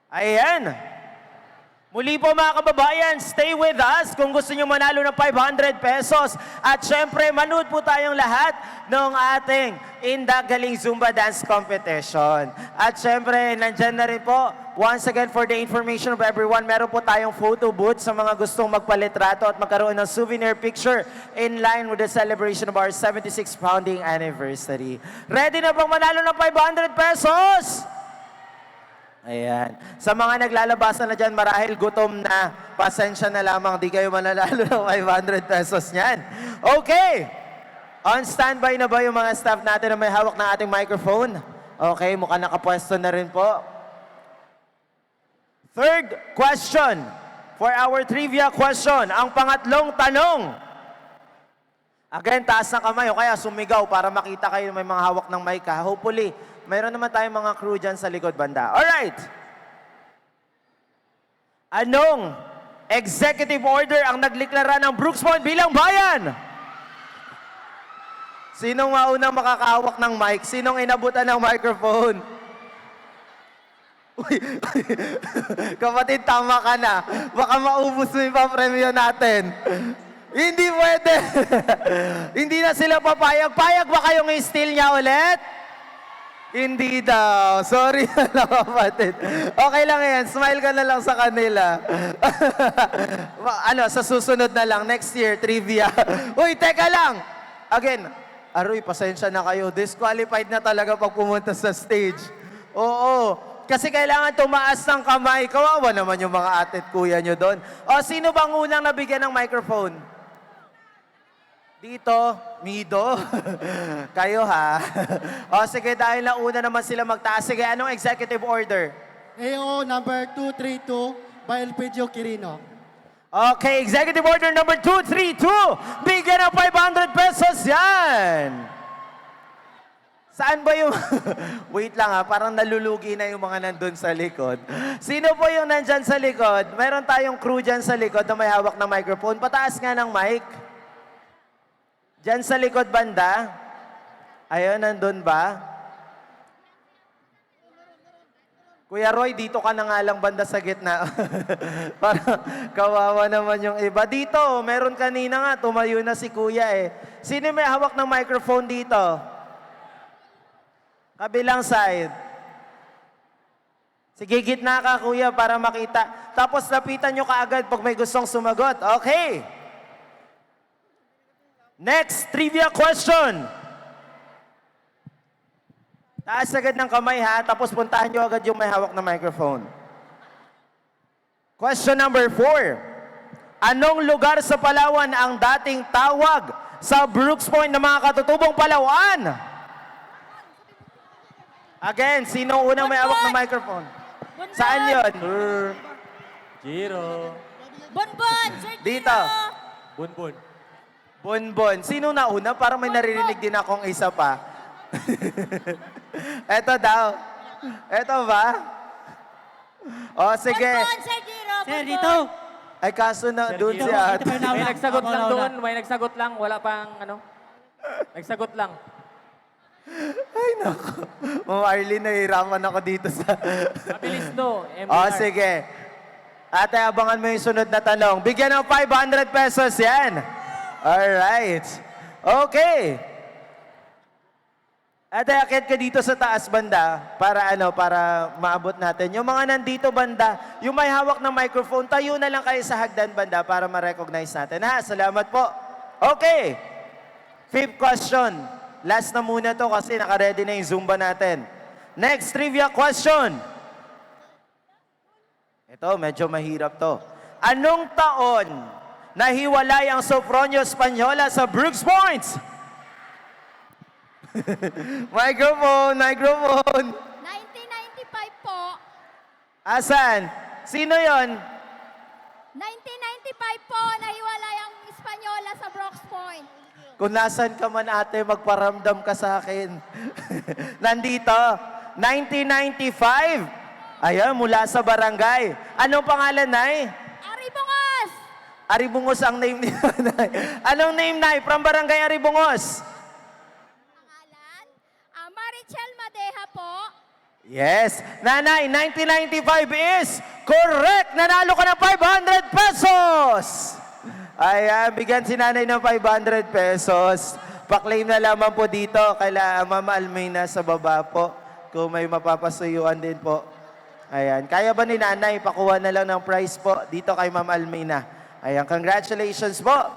Ayan. Muli po mga kababayan, stay with us kung gusto nyo manalo ng 500 pesos. At syempre, manood po tayong lahat ng ating Indak Galing Zumba Dance Competition. At syempre, nandyan na rin po, once again for the information of everyone, meron po tayong photo booth sa mga gustong magpalitrato at magkaroon ng souvenir picture in line with the celebration of our 76th founding anniversary. Ready na bang manalo ng 500 pesos? Ayan. Sa mga naglalabasan na dyan, marahil gutom na, pasensya na lamang, di kayo mananalo ng 500 pesos niyan. Okay. On standby na ba yung mga staff natin na may hawak ng ating microphone? Okay, mukhang nakapwesto na rin po. Third question for our trivia question. Ang pangatlong tanong. Again, taas ng kamay o kaya sumigaw para makita kayo may mga hawak ng mic ha. Hopefully, mayroon naman tayong mga crew dyan sa likod banda. Alright! Anong executive order ang nagliklara ng Brooks Point bilang bayan? Sinong maunang makakahawak ng mic? Sinong inabutan ng microphone? Uy, kapatid, tama ka na. Baka maubos mo yung papremyo natin. Hindi pwede. Hindi na sila papayag. Payag ba kayong i-steal niya ulit? Hindi daw. Sorry na lang, kapatid. Okay lang yan. Smile ka na lang sa kanila. Sa susunod na lang. Next year, trivia. Uy, teka lang. Again, Aroy, pasensya na kayo. Disqualified na talaga pag pumunta sa stage. Oo. Kasi kailangan tumaas ng kamay. Kawawa naman yung mga ate at kuya nyo doon. O, sino bang unang nabigyan ng microphone? Dito, Mido. Kayo ha. O sige, dahil nauna naman sila magtaas. Sige, anong executive order? AO number 232 by Elpidio Quirino. Okay, executive order number 232. Bigyan ng 500 pesos yan. Saan ba yung... Wait lang ha, parang nalulugi na yung mga nandun sa likod. Sino po yung nandyan sa likod? Meron tayong crew dyan sa likod na may hawak na microphone. Pataas nga ng mic. Diyan sa likod banda. Ayun, nandun ba? Kuya Roy, dito ka na nga lang banda sa gitna. Para kawawa naman yung iba. Dito, meron kanina nga, tumayo na si Kuya eh. Sino may hawak ng microphone dito? Kabilang side. Sige, gitna ka, Kuya, para makita. Tapos lapitan nyo kaagad pag may gustong sumagot. Okay. Next, trivia question. Taas agad ng kamay ha, tapos puntahan nyo agad yung may hawak na microphone. Question number 4. Anong lugar sa Palawan ang dating tawag sa Brooks Point ng mga katutubong Palawan? Again, sino unang may hawak na microphone? Bonbon! Saan yun? Giro. Bonbon! Sir Dito. Bunbun. Bonbon. Sino nauna? Parang may naririnig din akong isa pa. Eto daw. Eto ba? O, sige. Bonbon, Sir Giro! Sir, Bonbon! dito. Ay, kaso na doon si Dito ate. pa yung May nauna. nagsagot Ako lang nauna. doon. May nagsagot lang. Wala pang ano. Nagsagot lang. Ay, naku. Ma'am Arlene, nahihirapan ako dito sa... Mabilis no. O, MDR. sige. Ate, abangan mo yung sunod na tanong. Bigyan ng 500 pesos yan. Alright. Okay. Ate, akit ka dito sa taas banda para para maabot natin. Yung mga nandito banda, yung may hawak ng microphone, tayo na lang kayo sa hagdan banda para ma-recognize natin. Ha? Salamat po. Okay. Fifth question. Last na muna to kasi naka-ready na yung Zumba natin. Next trivia question. Ito, medyo mahirap to. Anong taon nahiwalay ang Sofronio Española sa Brooks Point? Microphone. 1995 po. Asan? Sino yon? 1995 po, nahiwalay ang Espanyola sa Brooks Point. Kung nasan ka man ate, magparamdam ka sa akin. Nandito. 1995. Ayan, mula sa barangay. Anong pangalan, Nay? Aribungos! Aribungos ang name ni Nay. Anong name, Nay? From barangay Aribungos. Pangalan? Marichel Madeja po. Yes. Nanay, 1995 is correct. Nanalo ka ng 500 pesos. Ayan, bigyan si nanay ng 500 pesos. Pa-claim na lamang po dito kaila Ma'am Almina sa baba po. Kung may mapapasuyuan din po. Ayan, kaya ba ni nanay pakuha na lang ng prize po dito kay Ma'am Almina? Ayan, congratulations po.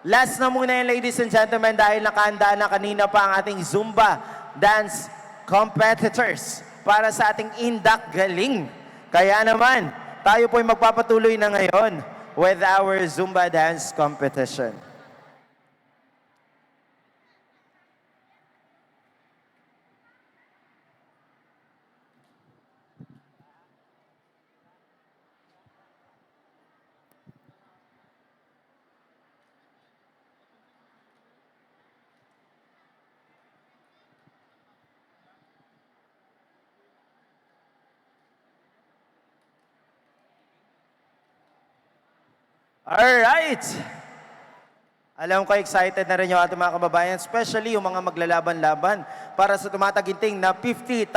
Last na muna yan, ladies and gentlemen, dahil nakahanda na kanina pa ang ating Zumba dance competitors para sa ating Indak Galing. Kaya naman, tayo po'y magpapatuloy na ngayon with our Zumba dance competition. Alright! Alam ko excited na rin yung ating mga kababayan, especially yung mga maglalaban-laban para sa tumataginting na 50,000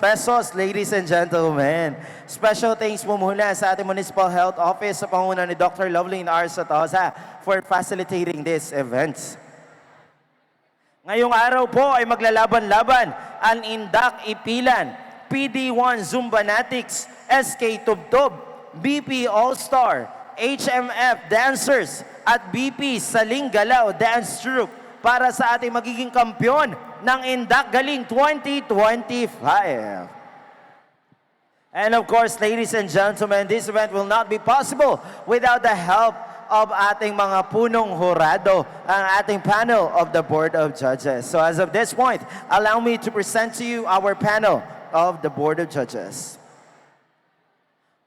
pesos, ladies and gentlemen. Special thanks mo muna sa ating Municipal Health Office sa panguna ni Dr. Loveline R. Satosa for facilitating this event. Ngayong araw po ay maglalaban-laban ang Indak Ipilan, PD1 Zumbanatics, SK Tubtob, BP All-Star, HMF Dancers at BP Saling Galaw Dance Troupe para sa ating magiging kampiyon ng Indak Galing 2025. And of course, ladies and gentlemen, this event will not be possible without the help of ating mga punong hurado, ang ating panel of the Board of Judges. So as of this point, allow me to present to you our panel of the Board of Judges.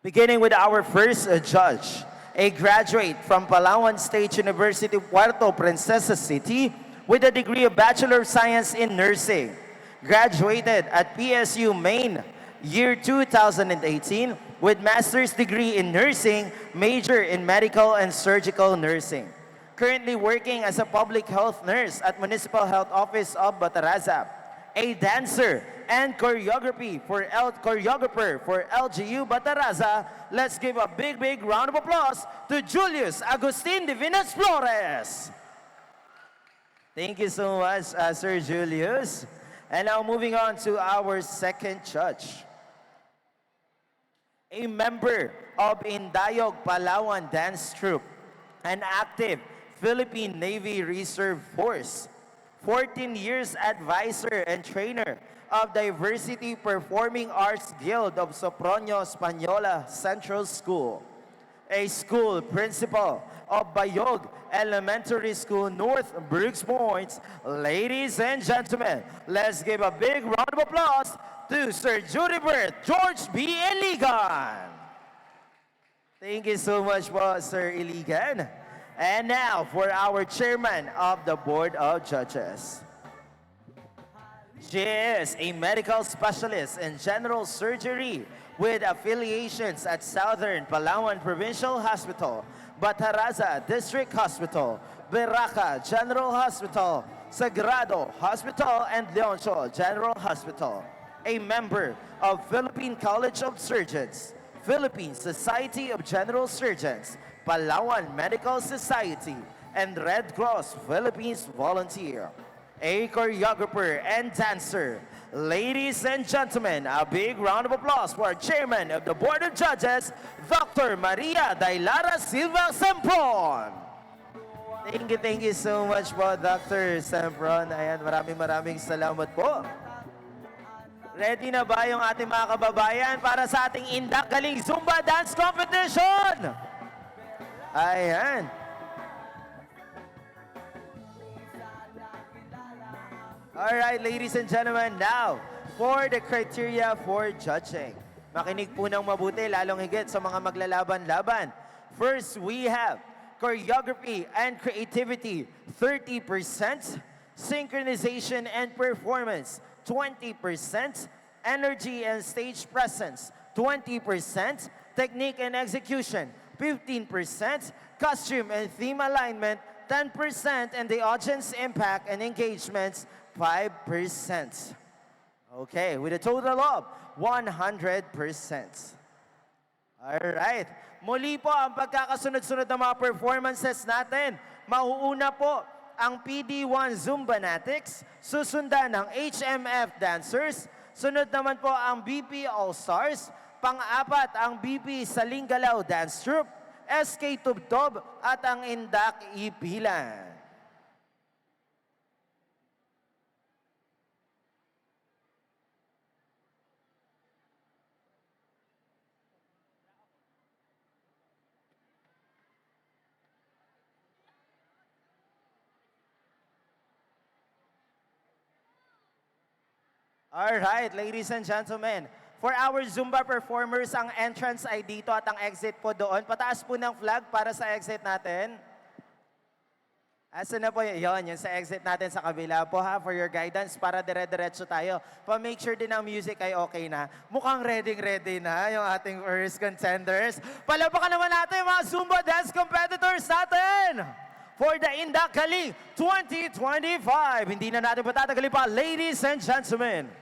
Beginning with our first judge, a graduate from Palawan State University, Puerto Princesa City, with a degree of Bachelor of Science in Nursing. Graduated at PSU Maine, year 2018, with Master's degree in Nursing, major in Medical and Surgical Nursing. Currently working as a public health nurse at Municipal Health Office of Bataraza. A dancer and choreographer for LGU Bataraza. Let's give a big round of applause to Julius Agustin Divinas Flores. Thank you so much, Sir Julius. And now moving on to our second judge. A member of Indayog Palawan Dance Troupe, an active Philippine Navy Reserve Force, 14 years advisor and trainer of Diversity Performing Arts Guild of Sopronio Española Central School, a school principal of Bayog Elementary School, North Brooks Point. Ladies and gentlemen, let's give a big round of applause to Sir Judibert George B. Iligan. Thank you so much, Sir Iligan. And now for our chairman of the Board of Judges. She is a medical specialist in general surgery with affiliations at Southern Palawan Provincial Hospital, Bataraza District Hospital, Beraca General Hospital, Sagrado Hospital, and Leoncio General Hospital. A member of Philippine College of Surgeons, Philippine Society of General Surgeons, Palawan Medical Society, and Red Cross Philippines volunteer. A choreographer and dancer. Ladies and gentlemen, a big round of applause for our chairman of the Board of Judges, Dr. Maria Dailara Silva Sempron. Thank you so much po, Dr. Sempron. Ayan, maraming salamat po. Ready na ba yung ating mga kababayan para sa ating Indak Galing Zumba Dance Competition? Ayan. Alright, ladies and gentlemen, now, for the criteria for judging. Makinig po ng mabuti, lalong higit sa mga maglalaban-laban. First, we have choreography and creativity, 30%, synchronization and performance, 20%, energy and stage presence, 20%, technique and execution, 15%, costume and theme alignment, 10%, and the audience impact and engagements, 5%. Okay, with a total of 100%. Alright. Muli po ang pagkakasunod-sunod ng mga performances natin. Mauuna po ang PD1 Zumbanatics, susundan ng HMF Dancers, sunod naman po ang BP All-Stars, pang-apat ang BP Salinggalaw Dance Troupe, SK Tubtob at ang Indak Ipilan. Alright, ladies and gentlemen. For our Zumba performers, ang entrance ay dito at ang exit po doon. Pataas po ng flag para sa exit natin. Asa na po yun, yung sa exit natin sa kabila po ha, for your guidance para dire-diretso tayo. Pa-make sure din ang music ay okay na. Mukhang ready na yung ating first contenders. Palapakan naman natin yung mga Zumba dance competitors natin! For the Indak Galing 2025. Hindi na natin patatagalin pa, ladies and gentlemen.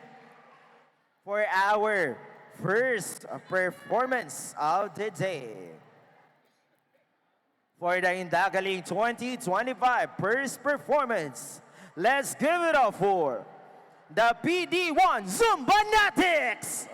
For our first performance of the day. For the Indak Galing 2025 first performance, let's give it up for the PD1 Zumbanatics!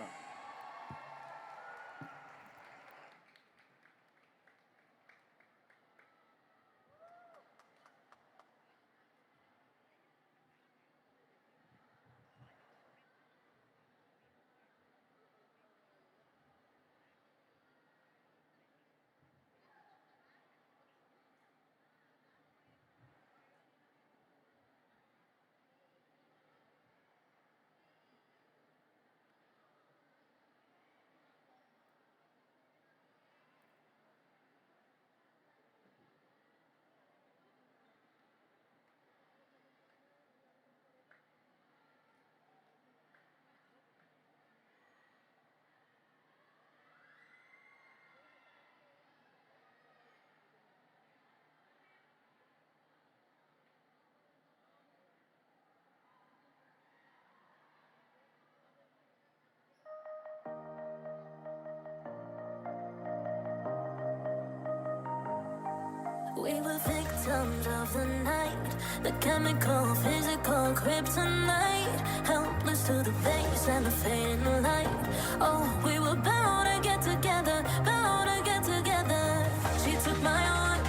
We were victims of the night, the chemical, physical kryptonite, helpless to the base and the fading light. Oh, we were bound to get together, bound to get together. She took my arm,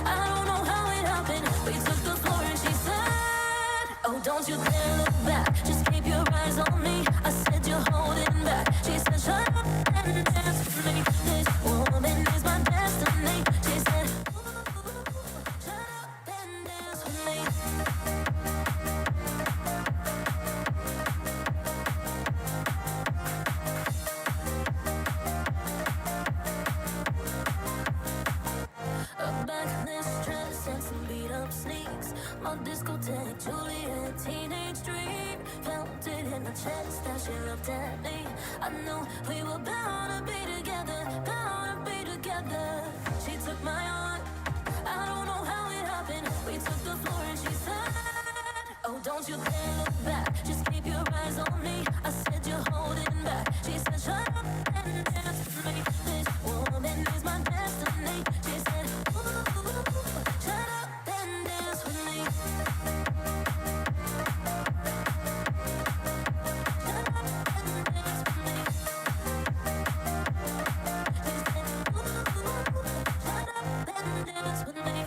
I don't know how it happened. We took the floor and she said, oh, don't you dare look back, just keep your eyes on me. I said you're holding back. She said, shut up and dance with me. This woman is my destiny. She said, shut up and dance with me. A backless dress and some beat-up sneaks. My discotheque, Juliet, teenage dream. Felt it in my chest as she looked at me. I knew we were bound to be together, bound to be together. She took my arm, I don't know how it happened. We took the floor and she said, oh, don't you dare look back, just keep your eyes on me. I said you're holding back. She said, shut up and dance with me. This woman is my destiny. She said, ooh, shut up and dance with me. Shut up and dance with me. She said, ooh, shut up and dance with me.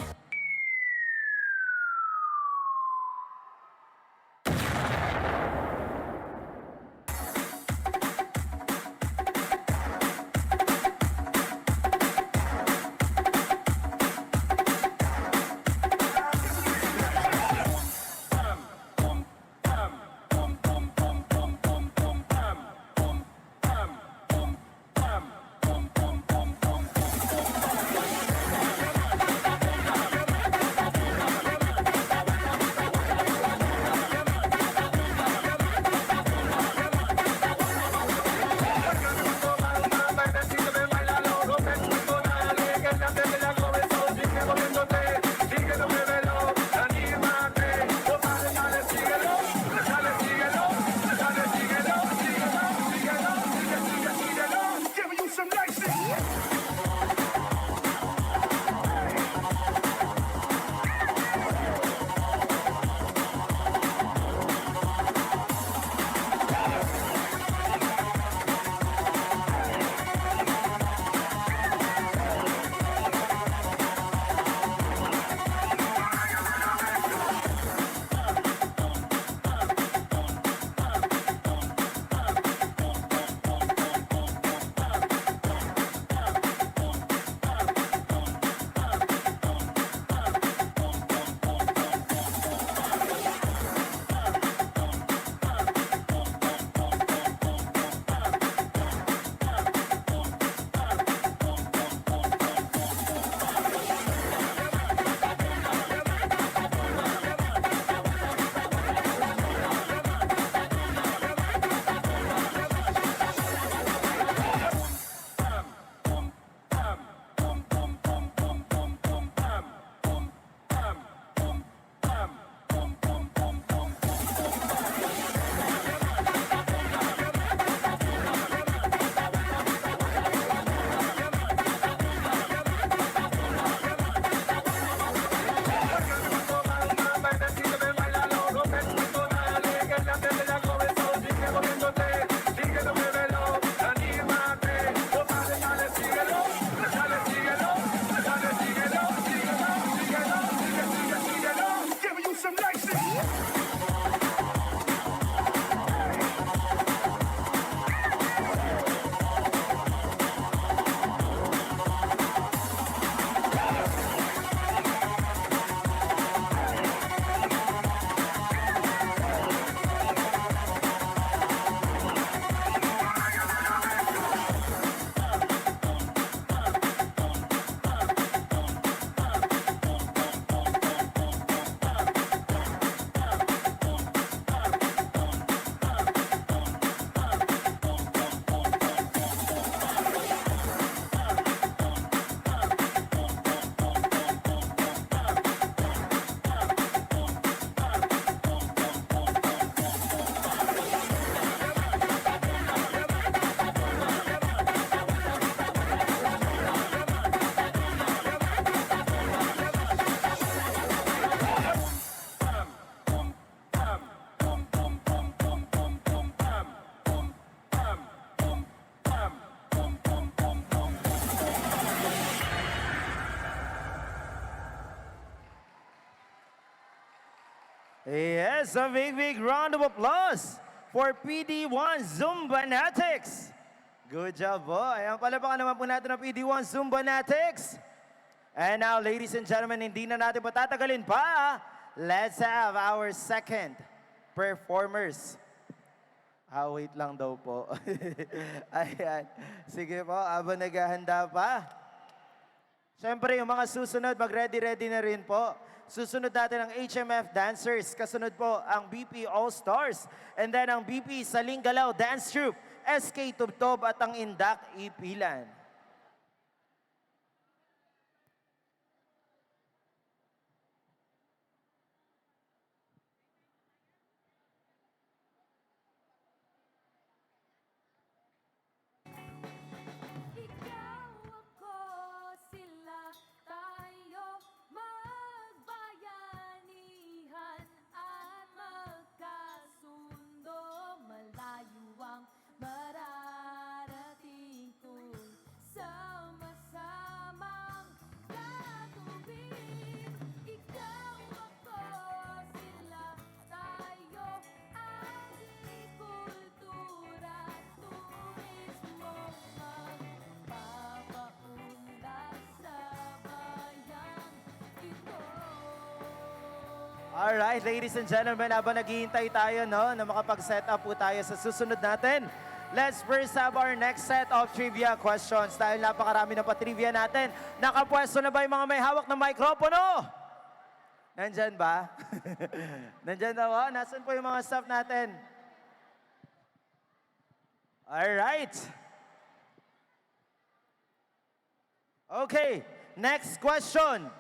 Yes, a big round of applause for PD1 Zumbanatics. Good job po. Ayan, palapakan naman po natin ang PD1 Zumbanatics. And now, ladies and gentlemen, hindi na natin patatagalin pa. Let's have our second performers. Wait lang daw po. Ayan. Sige po, habang naghahanda pa. Siyempre, yung mga susunod, mag-ready-ready na rin po. Susunod natin ang HMF Dancers. Kasunod po ang BP All-Stars. And then ang BP Salinggalaw Dance Troupe, SK Tubtob at ang Indak Ipilan. Ikaw, ako, sila, tayo, magbayanihan at magkasundo. Malayo ang mararating kung sama-samang tatubig. Ikaw, ako, sila, tayo, ang kultura, turismo, magpapaunlad sa bayang ito. Alright, ladies and gentlemen, habang naghihintay tayo na makapag-set up po tayo sa susunod natin, let's first have our next set of trivia questions. Dahil napakarami na pa-trivia natin, nakapwesto na ba yung mga may hawak ng mikropono? Nandyan ba? Nandyan daw, nasan po yung mga staff natin? Alright. Okay, next question.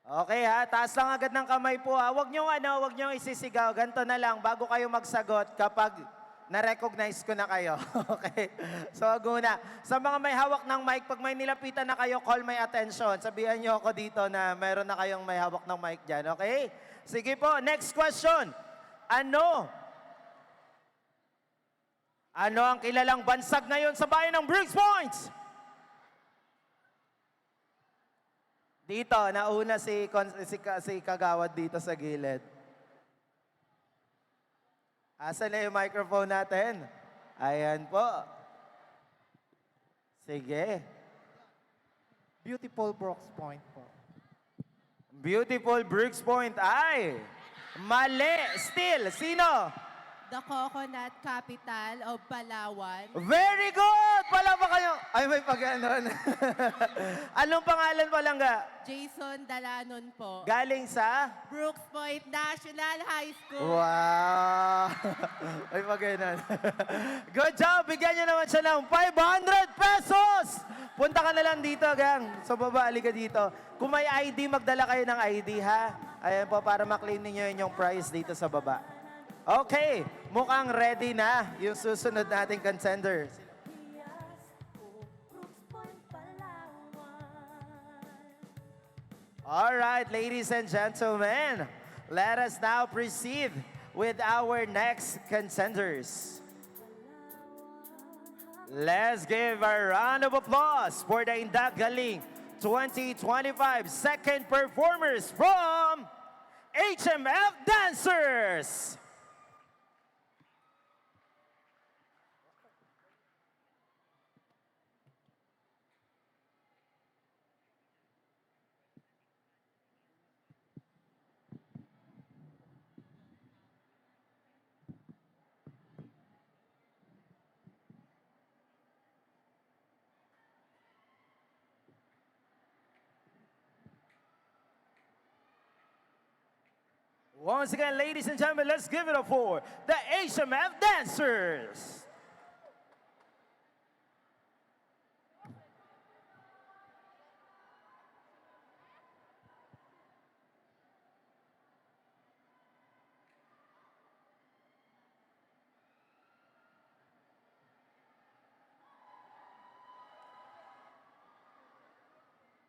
Okay taas lang agad ng kamay po ha. Huwag niyong isisigaw. Ganito na lang, bago kayo magsagot kapag na-recognize ko na kayo. Okay? So, wag muna. Sa mga may hawak ng mic, pag may nilapitan na kayo, call my attention. Sabihan niyo ako dito na meron na kayong may hawak ng mic dyan. Okay? Sige po, next question. Ano ang kilalang bansag ngayon sa bayan ng Briggs Point? Dito, nauna si Kagawad dito sa gilid. Asan na yung microphone natin? Ayan po. Sige. Beautiful Brooks Point po. Beautiful Briggs Point ay mali. Still, sino? The Coconut Capital of Palawan. Very good! Pala ba kayo? Ay, may pag-anon. Anong pangalan mo lang ga? Jason Dalanon po. Galing sa? Brooks Point National High School. Wow! Ay, pag-anon. Good job! Bigyan niyo naman siya ng 500 pesos! Punta ka na lang dito, gang. Sa baba, halika dito. Kung may ID, magdala kayo ng ID, ha? Ayan po, para maklaim ninyo yung prize dito sa baba. Okay, mukhang ready na yung susunod nating contender. All right, ladies and gentlemen, let us now proceed with our next contenders. Let's give a round of applause for the Indak Galing 2025 second performers from HMF Dancers. Once again, ladies and gentlemen, let's give it up for the HMF Dancers.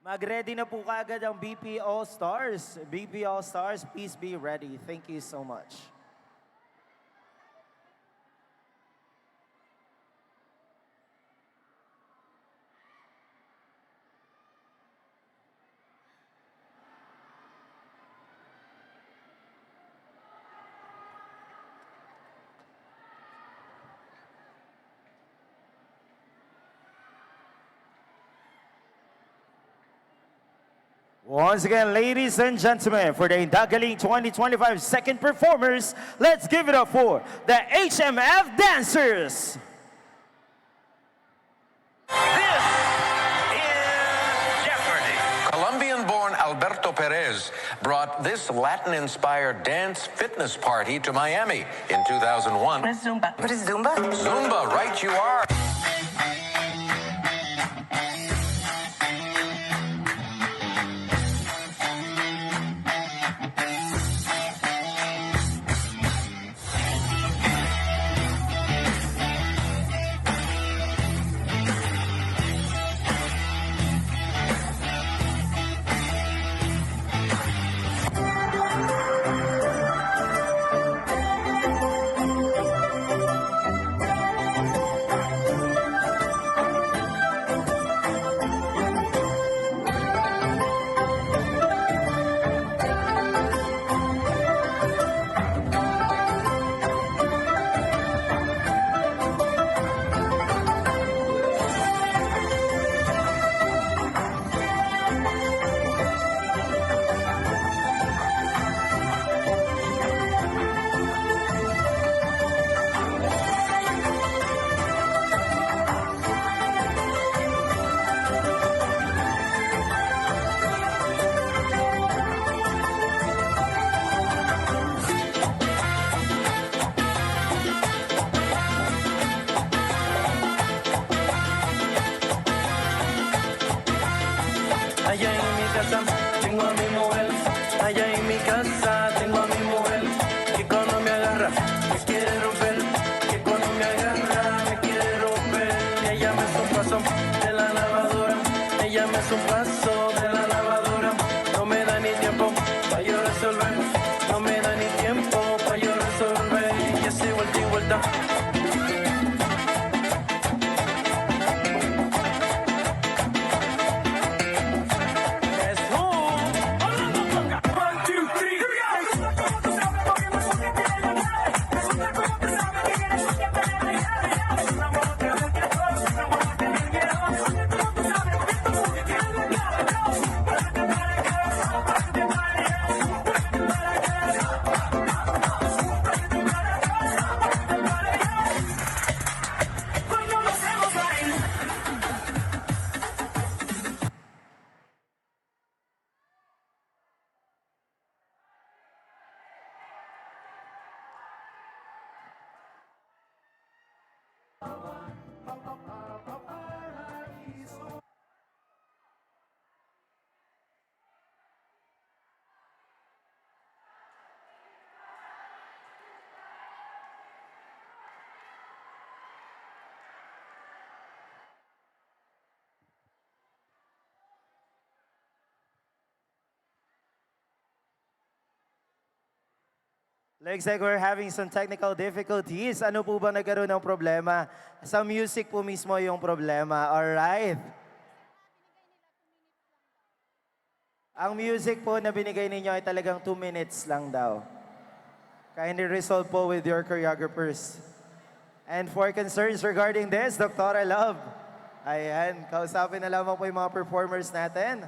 Mag-ready na po kaagad ang BP All-Stars. BP All-Stars, please be ready. Thank you so much. Once again, ladies and gentlemen, for the Indagaling 2025 second performers, let's give it up for the HMF dancers. This is Jeopardy! Colombian-born Alberto Perez brought this Latin-inspired dance fitness party to Miami in 2001. What is Zumba? What is Zumba? Zumba, right you are. Allá en mi casa tengo a mi mujer. Allá en mi casa tengo a mi mujer. Que cuando me agarra me quiere romper. Que cuando me agarra me quiere romper. Y ella me hace un paso de la lavadora. Ella me hace un paso de la lavadora. No me da ni tiempo para yo resolver. No me da ni tiempo para yo resolver. Y así vuelta y vuelta. Looks like we're having some technical difficulties. Ano po ba nagkaroon ng problema? Sa music po mismo yung problema. Alright. Ang music po na binigay ninyo ay talagang 2 minutes lang daw. Kindly resolve po with your choreographers. And for concerns regarding this, Dr. Love, ayan, kausapin na lamang po yung mga performers natin.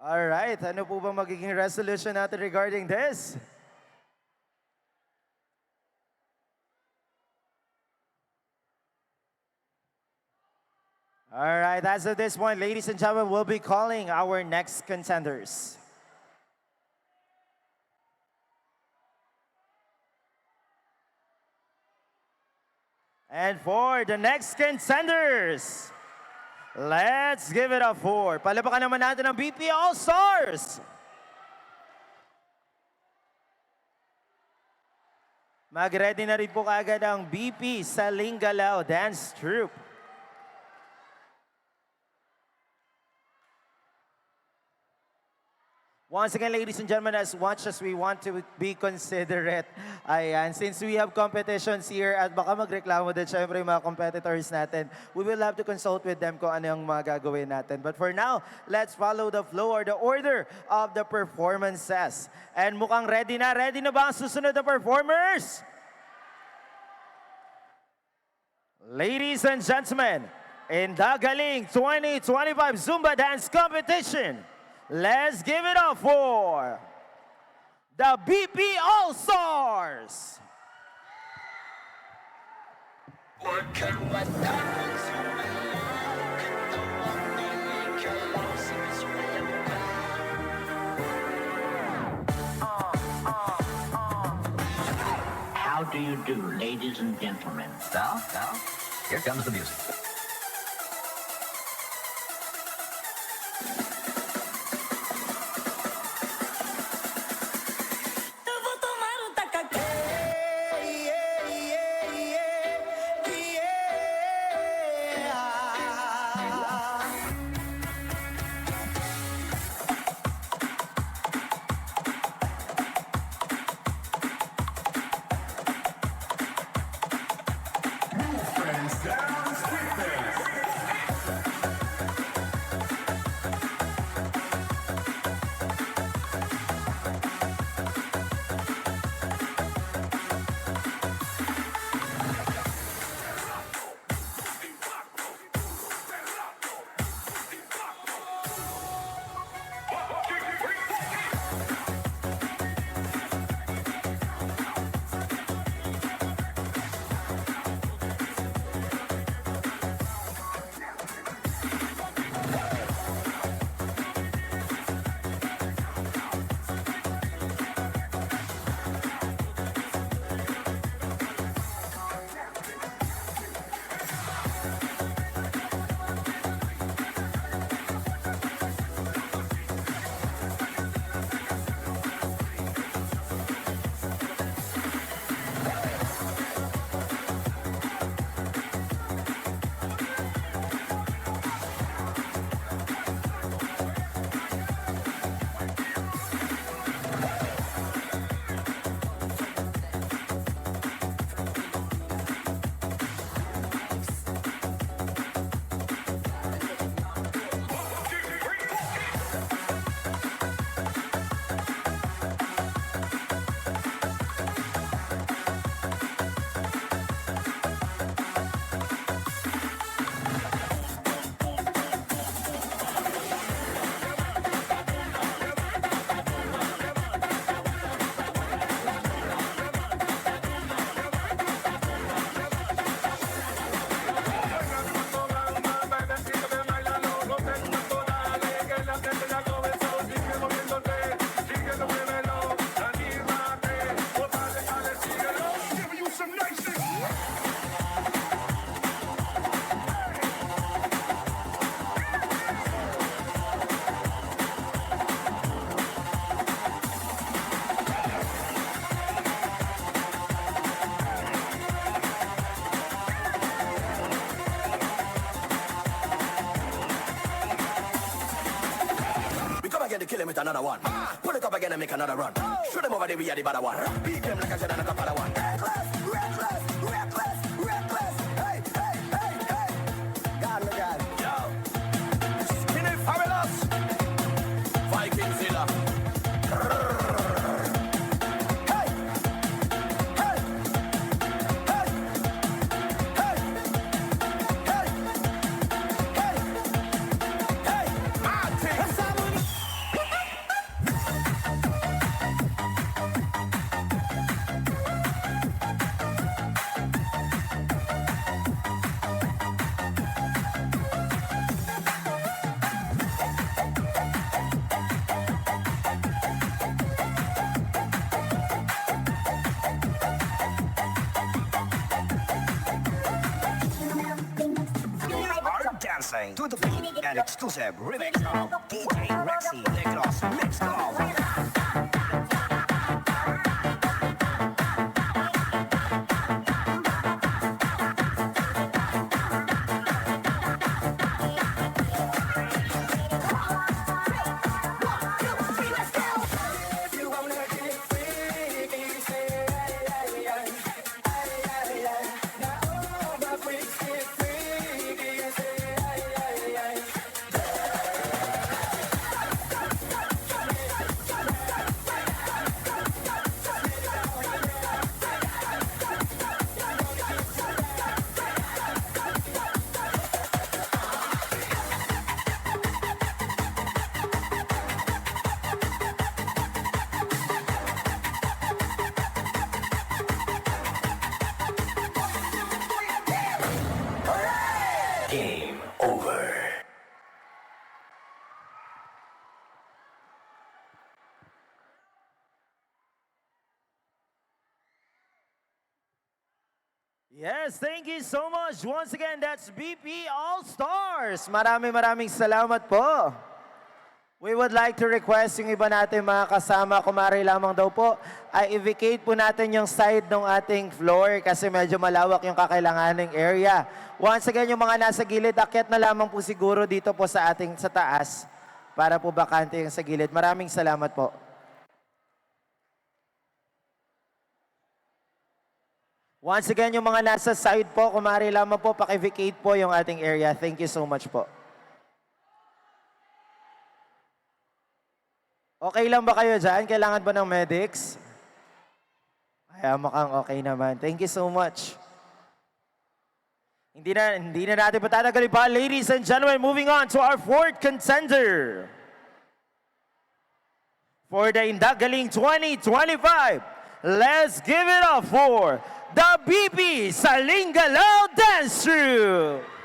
Alright, ano po ba magiging resolution natin regarding this? Alright, as of this point, ladies and gentlemen, we'll be calling our next contenders. And for the next contenders, let's give it up for, palapakan naman natin ang BP All-Stars. Mag-ready na rin po kaagad ang BP Salingalao Dance Troupe. Once again, ladies and gentlemen, as much as we want to be considerate, ayan, since we have competitions here at baka magreklamo din syempre yung mga competitors natin, we will have to consult with them kung ano yung mga gagawin natin. But for now, let's follow the flow or the order of the performances. And mukhang ready na ba ang susunod na performers? Ladies and gentlemen, in the Galing 2025 Zumba Dance Competition, let's give it up for the BP All-Stars! How do you do, ladies and gentlemen? Now, here comes the music. Eu vou tomar um tacacá. Kill him with another one. Pull it up again and make another run. Shoot them over there, we are the better one. Beat them like I said, another better one. Reckless, reckless, reckless. Hey, hey, hey, hey. God, my God. Yo. Skinny fabulous. Viking Zilla. Hey. Hey. Hey. Hey. Hey. Hey. Hey. Martin. dancing to the beat and exclusive remix of DJ Rexy Negros Mix Club. Game over. Yes, thank you so much. Once again, that's BP All-Stars. Maraming salamat po. We would like to request yung iba natin mga kasama, kumari lamang daw po, ay i-vacate po natin yung side ng ating floor kasi medyo malawak yung kakailanganing area. Once again, yung mga nasa gilid, akyat na lamang po siguro dito po sa ating sa taas para po bakante yung sa gilid. Maraming salamat po. Once again, yung mga nasa side po, kumari lamang po, paki-vacate po yung ating area. Thank you so much po. Okay lang ba kayo dyan? Kailangan ba ng medics? Ay, mukhang okay naman. Thank you so much. Hindi na natin patatagalin pa. Ladies and gentlemen, moving on to our fourth contender. For the Indagaling 2025, let's give it up for the BP Salingalao Dance Troupe.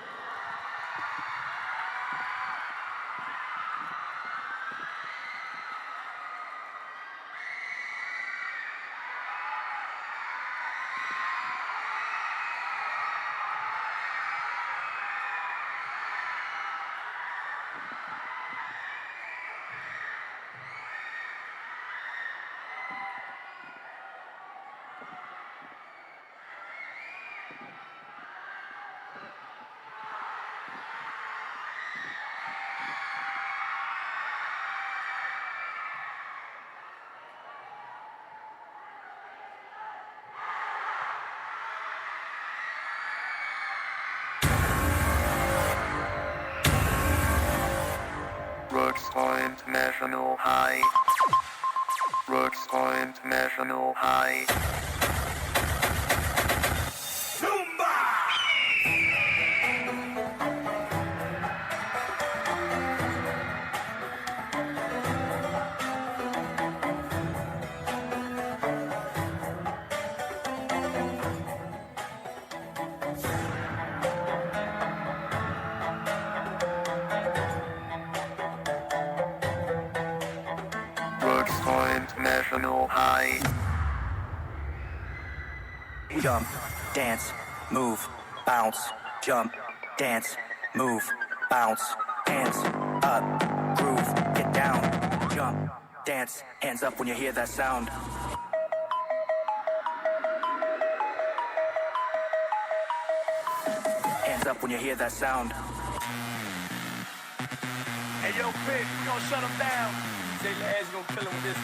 Roots Point National High. Roots Point National High. Roots Point National High. Jump, dance, move, bounce, jump, dance, move, bounce, hands up, groove, get down, jump, dance, hands up when you hear that sound. Hands up when you hear that sound. Hey yo, Pig, we gonna shut him down. Jay Laz gonna kill him with this.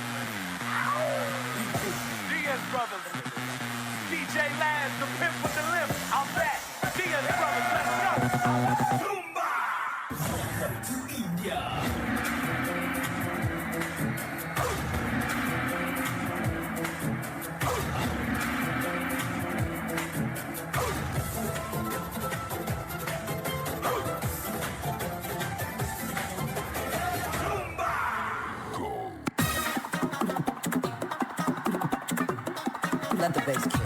DS Brothers. DJ Laz, the pimp with the limp. I'm back. DS Brothers, let's go. Zumba! To India. Let the bass kick.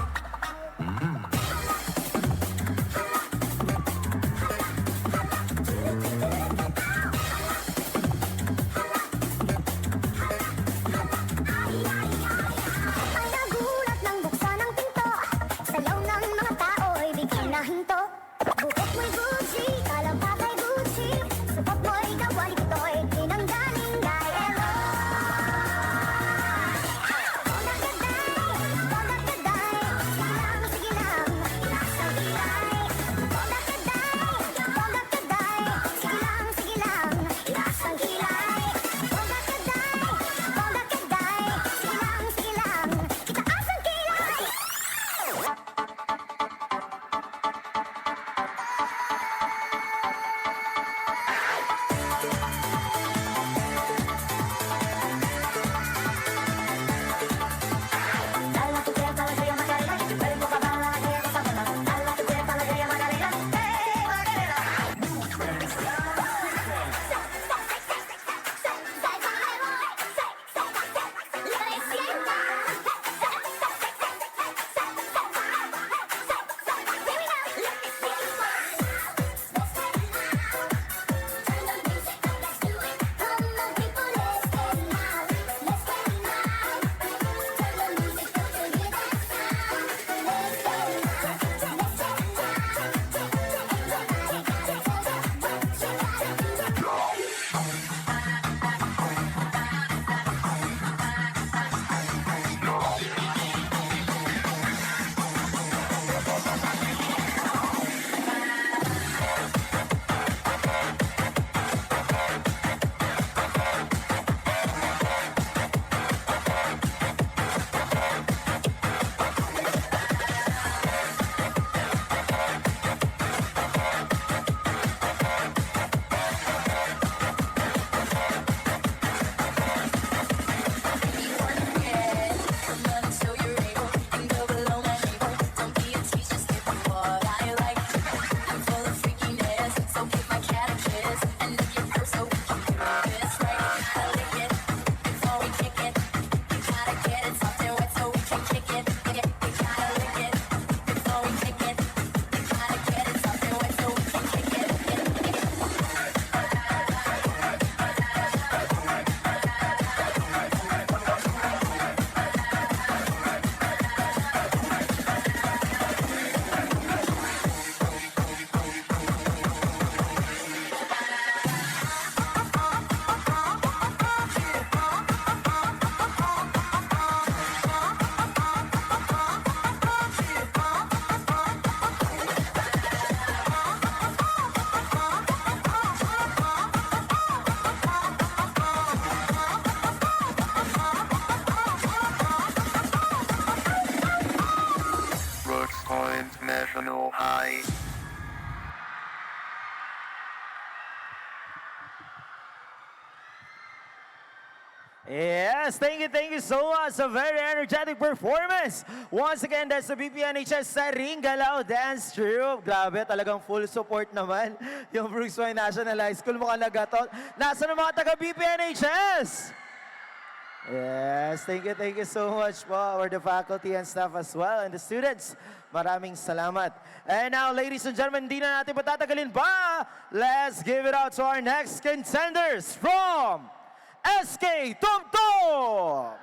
Ay nagulat nang buksan ang pinto. Sayaw ng mga tao ay biglang nahinto. Buhok mo'y Gucci, kalapag ay Gucci. Yes, thank you so much. A very energetic performance. Once again, that's the BPNHS Saringalaw Dance Troupe. Grabe, talagang full support naman yung Brooks Point National High School. Mukhang nagatot. Nasaan ang mga taga BPNHS? Yes, thank you so much po for the faculty and staff as well and the students. Maraming salamat. And now, ladies and gentlemen, hindi na natin patatagalin pa. Let's give it out to our next contenders from SK Tumtum!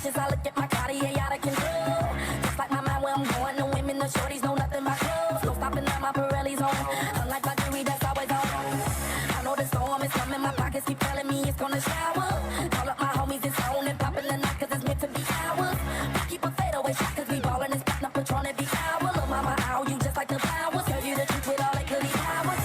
I look at my Cartier out of control. Just like my mind where I'm going, the women, the shorties know nothing but clothes. No stopping at my Pirelli's on. Unlike my jewelry that's always on. I know the storm is coming, my pockets keep telling me it's gonna shower. Call up my homies, it's on and popping the night 'cause it's meant to be ours. Keep a fadeaway shot 'cause we ballin' and spittin' up Patron every hour. Look, mama, ow, you just like the flowers. Tell you the truth with all that goody powers.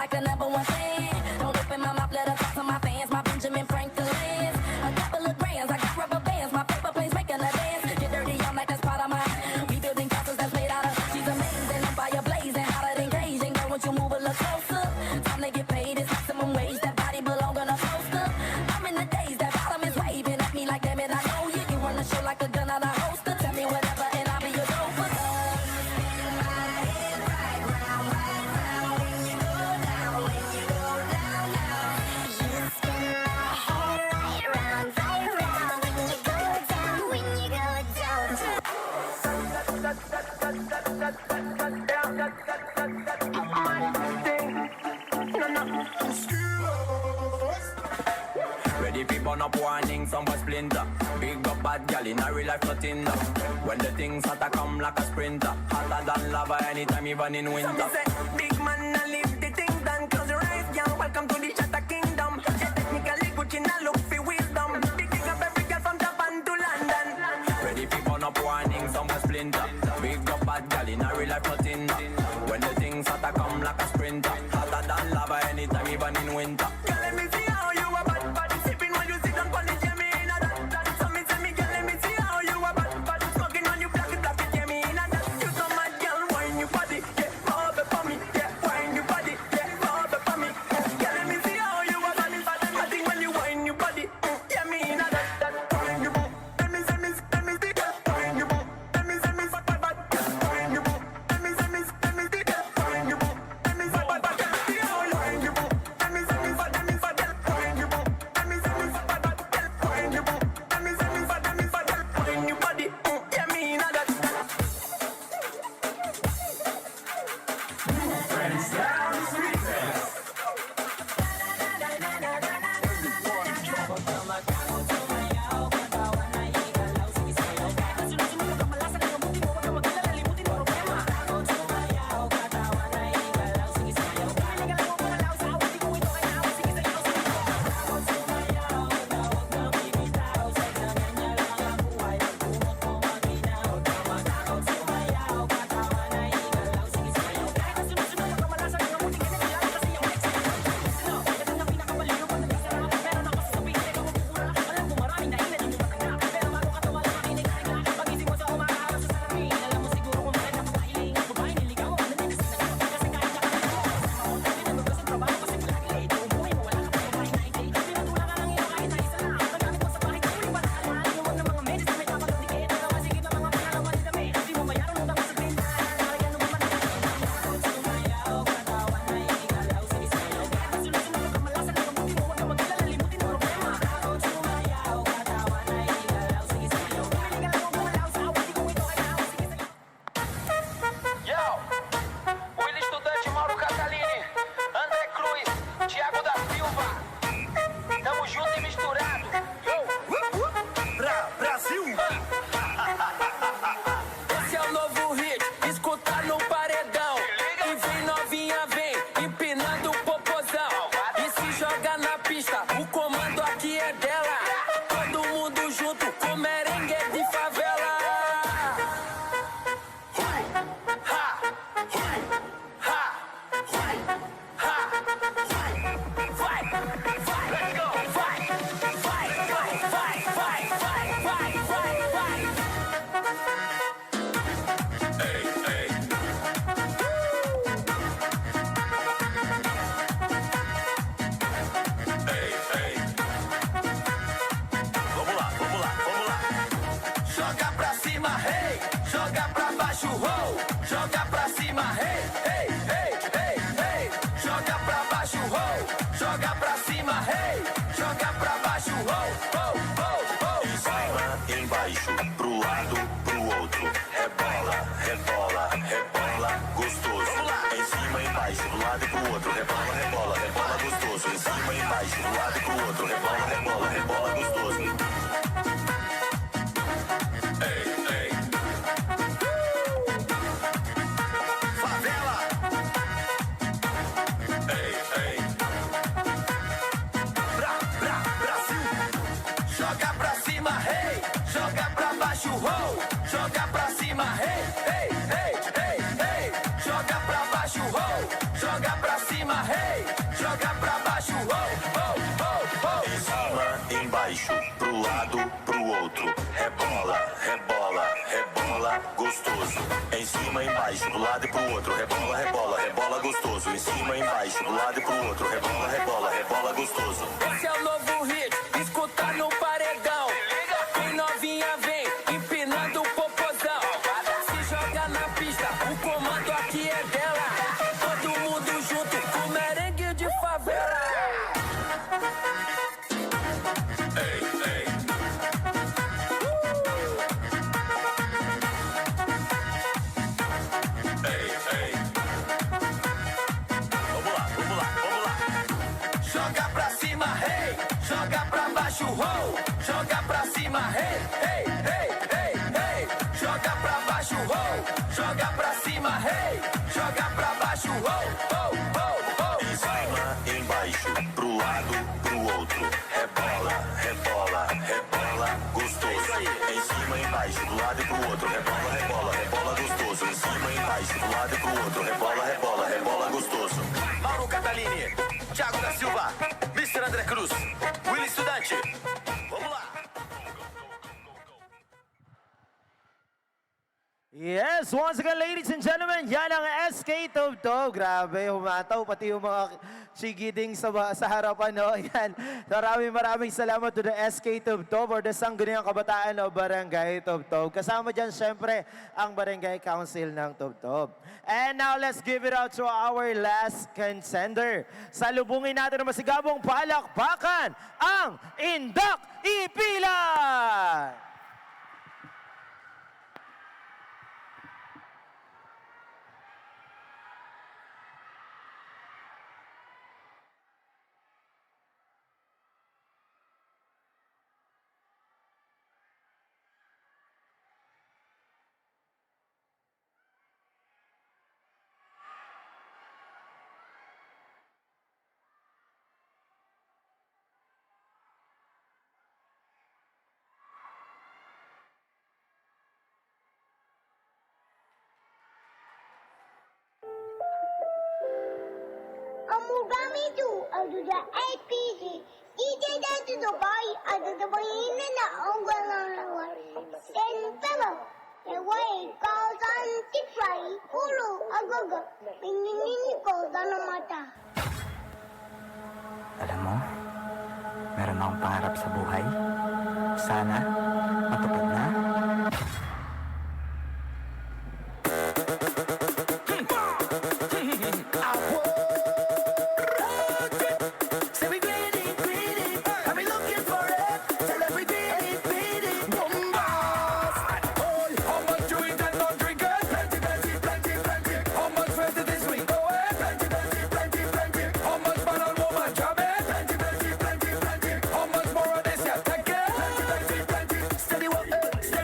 Like a number one fan. Don't open my mouth, let her talk to my fans. My Benjamin Franklin's. A couple of grands, I got rubber bands. My paper planes making a dance. Get dirty, I'm like that's part of my. We building castles that's made out of. She's amazing, I'm fire blazing, hotter than Cajun. Girl, won't you move a little closer? Time to get paid, it's maximum wage. That body belong on a poster. I'm in the days, that bottom is waving at me like damn it, I know you. You run the show like a gun out of holster. Tell me whatever and I'll be your gopher. Ready for burn up warning, some for splinter. Big up bad gal in a real life nothing. When the things hotter come like a sprinter. Hotter than lava anytime even in winter. So me say, big man I leave the things done. Close your eyes, young, welcome to the Shatter Kingdom. Yeah, technically Gucci now look for wisdom. Big up every girl from Japan to London. Ready for burn up warning, some for splinter. Big up bad gal in a real life nothing. When the things hotter come like a sprinter. Hotter than lava anytime even in winter. Girl, let me see how you a bad bad. Sipping when you sit on polish, yeah, me in a that. So me say me, girl, let me see how you a bad bad. Smoking on you black it, yeah, me in a that. You so mad, girl, wine your body, yeah, bob it for me, yeah, wine your body, yeah, bob it for me. Girl, let me see how you a bad bad. I think when you wine your body, yeah, me in a that. Wine your bum, let me see, yeah, wine your bum, let me see, bad bad. Wine your bum, let me see, yeah, wine your bum, let me see, bad bad. See how you wine your bum, let me see, bad, let me see, wine your bum, let me see, bad bad. Wine your bum, let me see, bad, let me see, wine your body, yeah, me in a that. lado e pro outro, rebola, rebola, rebola gostoso. Em cima e embaixo, do lado e pro outro, rebola, rebola, rebola gostoso. Ei, ei. Favela. Ei, ei. Brasil. Joga pra cima, hey. Joga pra baixo, roll. Joga pra cima, hey, hey, hey, hey, hey. Joga pra baixo, roll. Joga pra cima, hey. Joga pra baixo, roll, roll, roll, roll. Em cima, embaixo, pro lado, pro outro. Rebola, rebola, rebola, gostoso. Em cima, embaixo, pro lado e pro outro. Rebola, rebola, rebola, gostoso. Em cima, embaixo, pro lado e pro outro. Rebola, rebola, rebola, gostoso. Esse é o novo hit, escuta no paredão. Quem novinha vem, empinando o popozão. Se joga na pista, o comando aqui é dela. Todo mundo junto com merengue de favela. Ei, ei. Ei, ei. Vamos lá, vamos lá, vamos lá. Joga pra cima, hey. Joga pra baixo, roll. Joga pra cima, hey, hey, hey, hey, hey. Joga pra baixo, roll. Joga pra cima, hey. Joga pra baixo, roll, roll, roll, roll. Em cima, embaixo, pro lado, pro outro. Rebola, rebola, rebola, gostoso. Em cima, embaixo, do lado e pro outro. Rebola, rebola, rebola, gostoso. Em cima, embaixo, do lado e pro outro. Rebola, rebola, rebola, gostoso. Mauro Catalini, Thiago da Silva, Mr. André Cruz, Willy Estudante. Vamos lá. Yes, once again, ladies and gentlemen, yan ang SK Tubtob. Grabe, humataw pati yung mga chigiding sa harapan, no? Yan. Maraming salamat to the SK Tubtob or the Sangguniang Kabataan o Barangay Tubtob. Kasama dyan, syempre, ang Barangay Council ng Tubtob. And now, let's give it out to our last contender. Salubungin natin ng masigabong palakpakan ang Indak Ipilan! Amugami to under the APC. DJ down to the boy under the boy in the Ongala. Then fellow, the way goes on Tifray, Ulu, Agogo, Pinini goes on a mata. Alam mo, meron akong pangarap sa buhay. Sana, matupad na. Steady,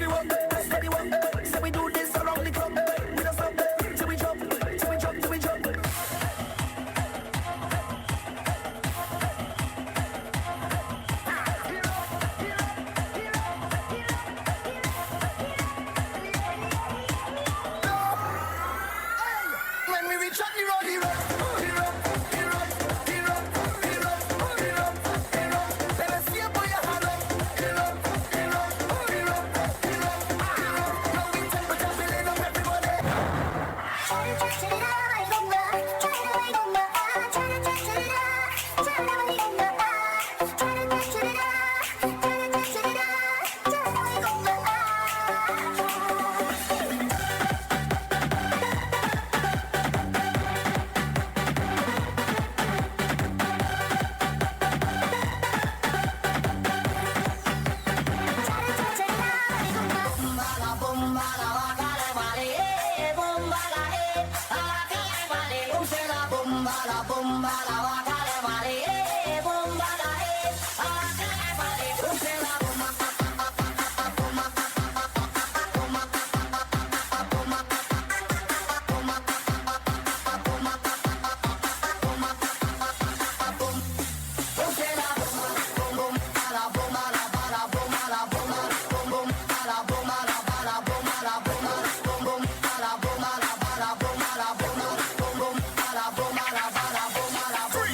Free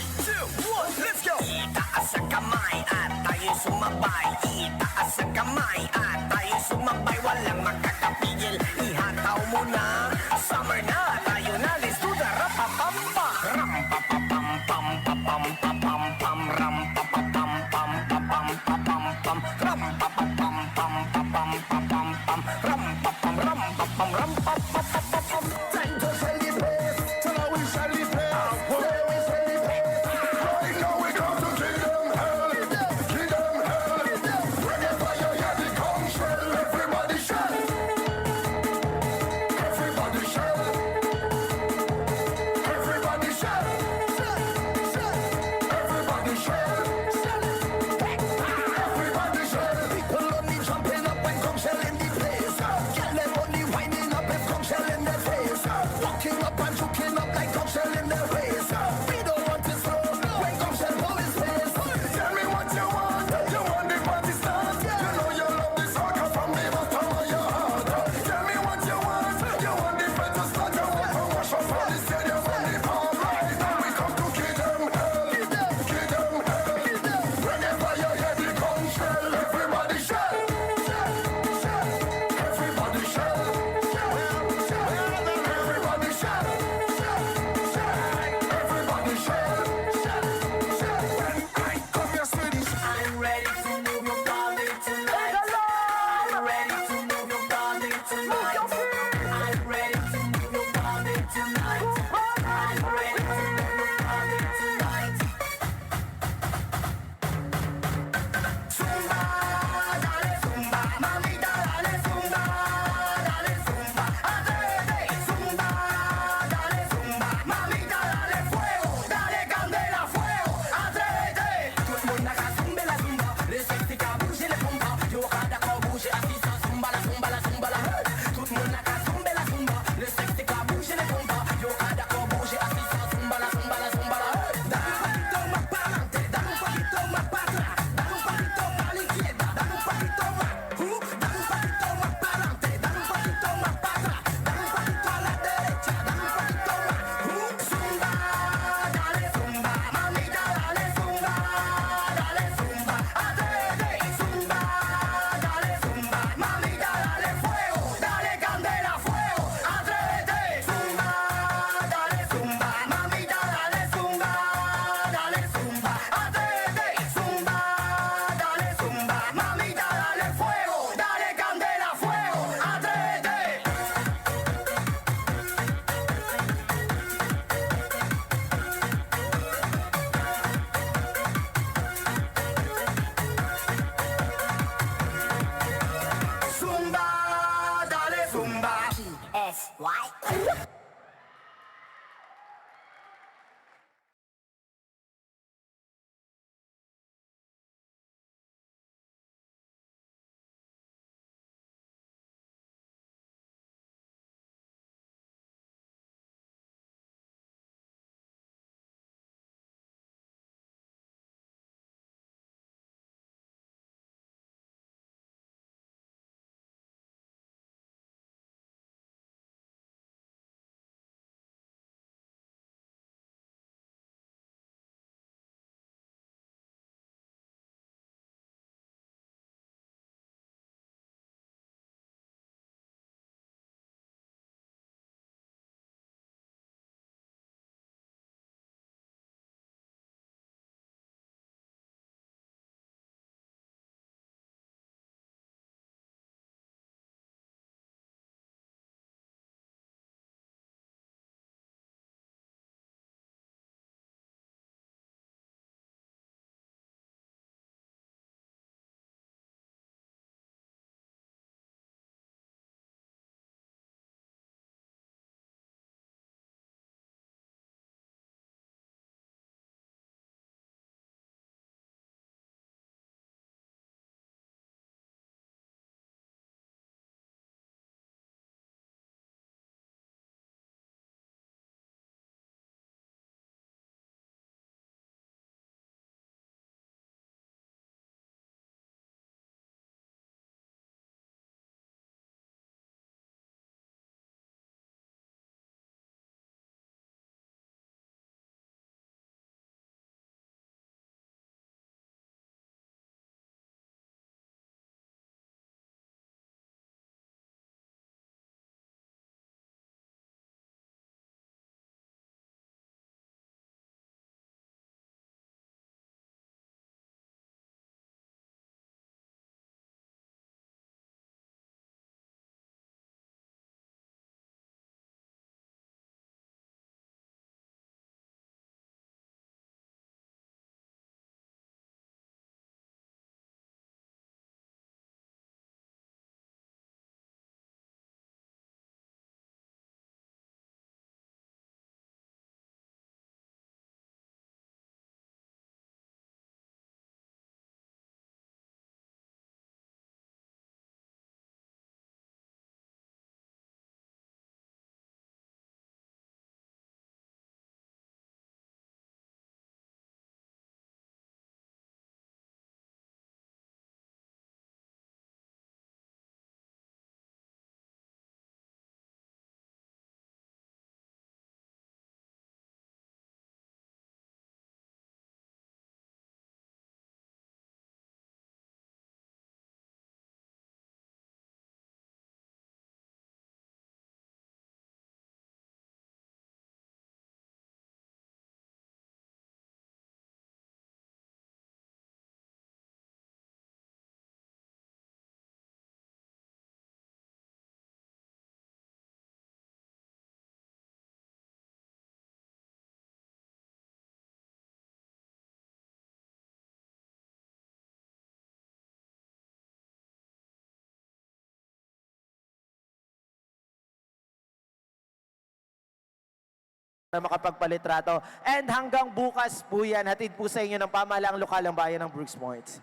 makapagpalitrato. And hanggang bukas po yan, hatid po sa inyo ng pamahalaang lokal ng bayan ng Brooks Point.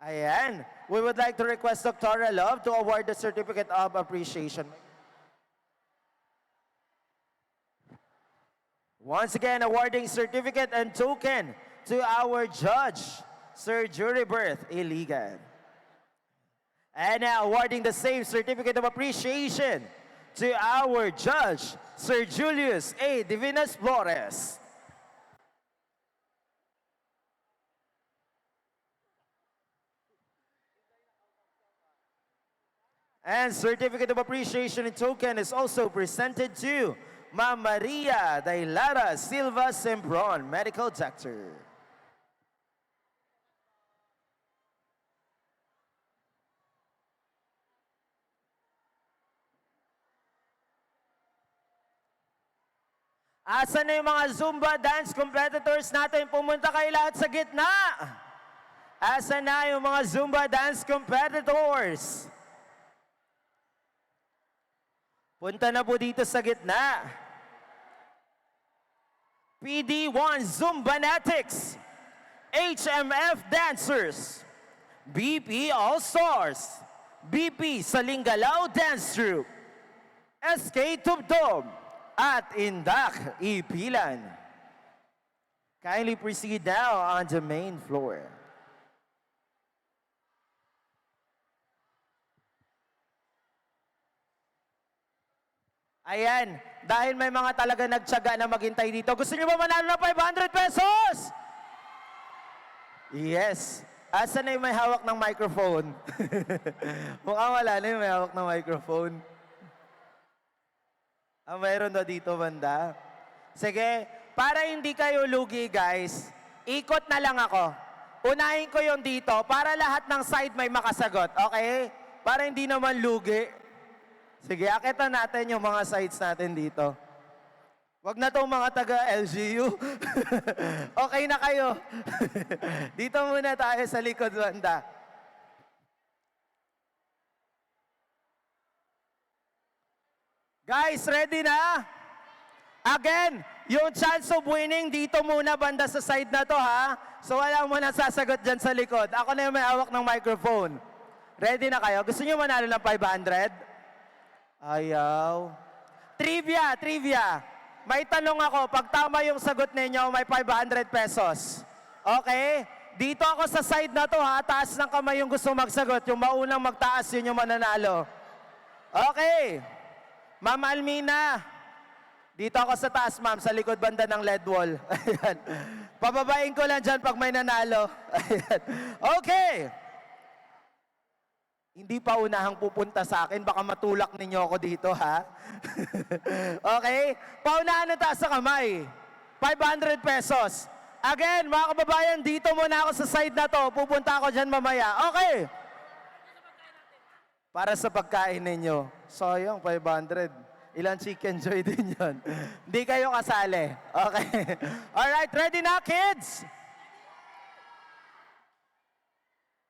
Ayan. We would like to request Dr. Love to award the Certificate of Appreciation. Once again, awarding certificate and token to our judge, Sir Juribert Iligan. And now, awarding the same Certificate of Appreciation to our judge, Sir Julius A. Divinas Flores. And Certificate of Appreciation and token is also presented to Ma'am Maria Dailara Silva Sembron, Medical Doctor. Asan na yung mga Zumba dance competitors natin? Pumunta kayo lahat sa gitna. Asan na yung mga Zumba dance competitors? Punta na po dito sa gitna. PD1 Zumbanatics, HMF Dancers, BP All-Stars, BP Salingalao Dance Troupe, SK Tubtob, at Indak Ipilan. Kindly proceed now on the main floor. Ayan, dahil may mga talaga nagtyaga na maghintay dito. Gusto niyo ba manalo ng 500 pesos? Yes. Asan na yung may hawak ng microphone? Mukhang wala na yung may hawak ng microphone. Ah, mayroon na dito, banda. Sige, para hindi kayo lugi, guys, ikot na lang ako. Unahin ko yung dito para lahat ng side may makasagot, okay? Para hindi naman lugi. Sige, akitan natin yung mga sides natin dito. Wag na tong mga taga-LGU. Okay na kayo. Dito muna tayo sa likod, banda. Guys, ready na? Again, yung chance of winning dito muna banda sa side na to, ha? So wala mo na sasagot dyan sa likod. Ako na yung may hawak ng microphone. Ready na kayo? Gusto nyo manalo ng 500? Ayaw. Trivia. May tanong ako. Pag tama yung sagot ninyo, may 500 pesos. Okay? Dito ako sa side na to, ha? Taas ng kamay yung gusto magsagot. Yung maunang magtaas, yun yung mananalo. Okay. Ma'am Almina, dito ako sa taas, ma'am, sa likod banda ng LED wall. Ayan. Pababain ko lang dyan pag may nanalo. Ayan. Okay. Hindi pa unahang pupunta sa akin, baka matulak ninyo ako dito, ha? Okay? Paunahan na taas sa kamay. 500 pesos. Again, mga kababayan, dito muna ako sa side na to. Pupunta ako dyan mamaya. Okay. Para sa pagkain ninyo. Sayang, 500. Ilang chicken joy din yon. Hindi kayo kasali. Okay. Alright, ready na, kids?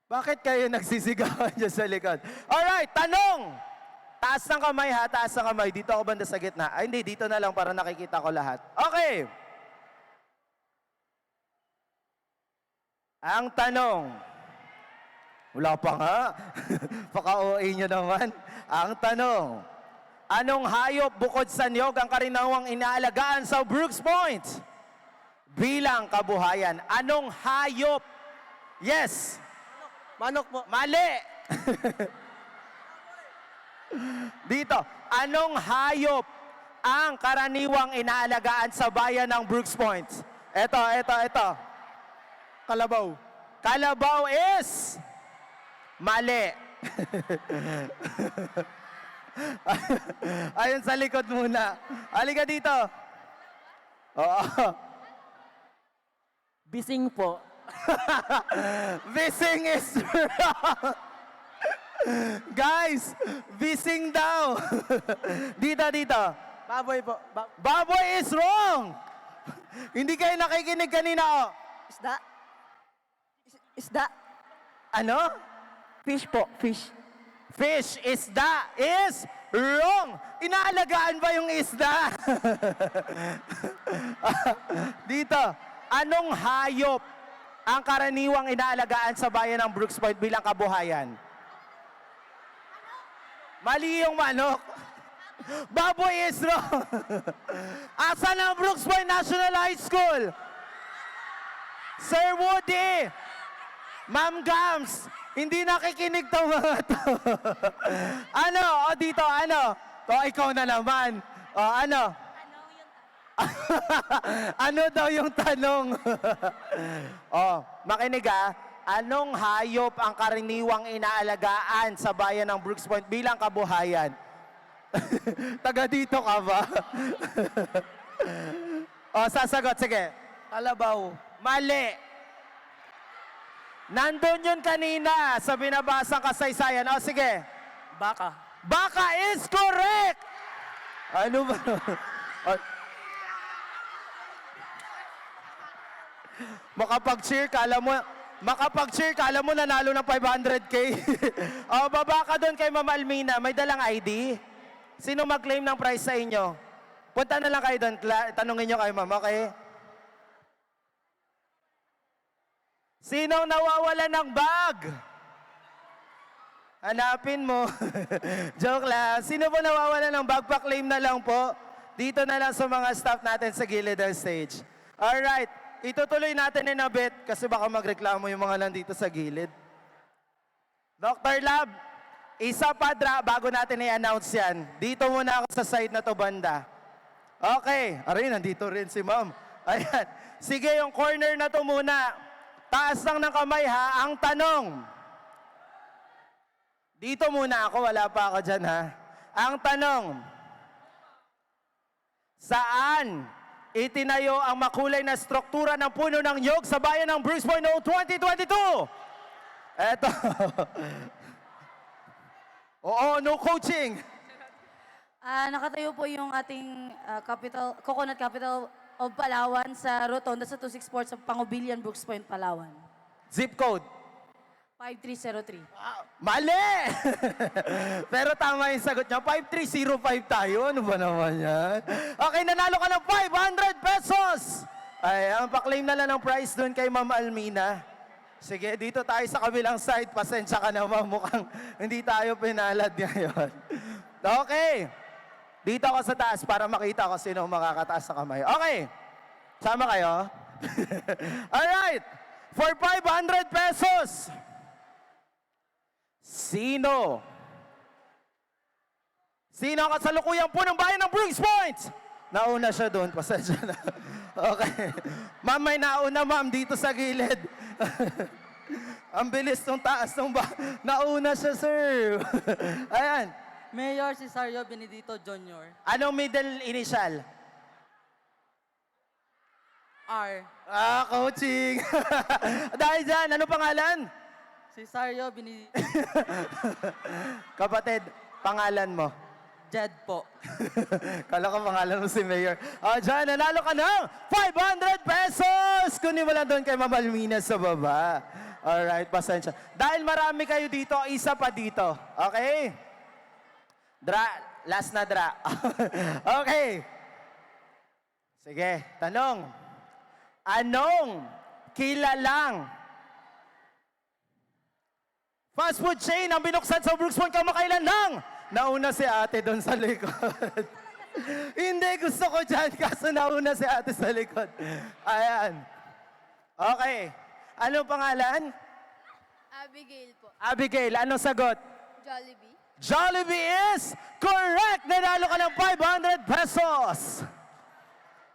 Bakit kayo nagsisigawan dyan sa likod? Alright, tanong! Taas ng kamay, ha? Taas ng kamay. Dito ako banda sa gitna. Ay, hindi. Dito na lang para nakikita ko lahat. Okay. Ang tanong. Wala pa nga. Paka-OA nyo naman. Ang tanong, anong hayop bukod sa niyog ang karinawang inaalagaan sa Brooks Point? Bilang kabuhayan, anong hayop? Yes. Manok po. Mali. Dito, anong hayop ang karaniwang inaalagaan sa bayan ng Brooks Point? Ito. Kalabaw. Kalabaw is... Mali. Ayun sa likod muna. Halika dito. Oo. Bising po. Bising is wrong. Guys, bising daw. Dito. Baboy po. Baboy is wrong. Hindi kayo nakikinig kanina, oh. Isda. Isda. Ano? Fish po. Fish. Fish, isda, is Wrong! Inaalagaan ba yung isda? Dito, anong hayop ang karaniwang inaalagaan sa bayan ng Brooks Point bilang kabuhayan? Mali yung manok. Baboy is wrong. Asan ang Brooks Point National High School? Sir Woody, Ma'am Gams, hindi nakikinig tong mga to. Ano? O dito, ano? O ikaw na naman. O ano? Ano daw yung tanong? O, makinig ah. Anong hayop ang karaniwang inaalagaan sa bayan ng Brooks Point bilang kabuhayan? Taga dito ka ba? O, sasagot. Sige. Kalabaw. Mali. Nandun yun kanina sa binabasang kasaysayan. O, sige. Baka. Baka is correct! Ano ba? O, makapag-cheer ka, alam mo nanalo ng 500K. O, baba ka doon kay Ma'am Almina. May dalang ID? Sino mag-claim ng prize sa inyo? Punta na lang kayo doon. Tanungin nyo kay Ma'am, okay? Sino nawawala ng bag? Hanapin mo. Joke lang. Sino po nawawala ng bag? Pa-claim na lang po. Dito na lang sa mga staff natin sa gilid ng stage. Alright. Itutuloy natin in a bit kasi baka magreklamo yung mga nandito sa gilid. Dr. Lab, isa pa bago natin i-announce yan. Dito muna ako sa side na to banda. Okay. Aray, nandito rin si ma'am. Ayan. Sige, yung corner na to muna. Taas lang ng kamay ha. Ang tanong. Dito muna ako, wala pa ako dyan ha. Ang tanong. Saan itinayo ang makulay na struktura ng puno ng nyog sa bayan ng Brooks Point noong 2022? Eto. Oo, no coaching. Nakatayo po yung ating Coconut Capital of Palawan sa Rotonda sa 26 Sports of Pangobilian, Brooks Point, Palawan. Zip code. 5303. Mali! Pero tama yung sagot niya. 5305 tayo. Ano ba naman yan? Okay, nanalo ka ng 500 pesos! Ay, ang pa-claim na lang ng prize doon kay Ma'am Almina. Sige, dito tayo sa kabilang side. Pasensya ka na, Ma'am. Mukhang hindi tayo pinalad ngayon. Okay. Dito ako sa taas para makita ko sino makakataas sa kamay. Okay. Sama kayo? Alright. For 500 pesos. Sino ang kasalukuyang punong bayan ng Brooks Point? Nauna siya doon. Pasensya na. Okay. Ma'am, may nauna, ma'am, dito sa gilid. Ang bilis ng taas ng nauna siya, sir. Ayan. Mayor Cesario Benedito Jr. Anong middle initial? R. Coaching. Dahil dyan, ano pangalan? Cesario Benedito Kapatid, pangalan mo? Jed po. Kala ko pangalan mo si Mayor. Dyan, nanalo ka ng 500 pesos! Kunin mo lang doon kay Ma'am Almina sa baba. Alright, pasensya. Dahil marami kayo dito, isa pa dito. Okay? Last na dra. Okay. Sige, tanong. Anong kilalang fast food chain ang binuksan sa Brooks Point kamakailan lang? Nauna si ate doon sa likod. Hindi, gusto ko dyan kaso nauna si ate sa likod. Ayan. Okay. Anong pangalan? Abigail po. Abigail, anong sagot? Jollibee. Jollibee is correct! Nanalo ka ng 500 pesos!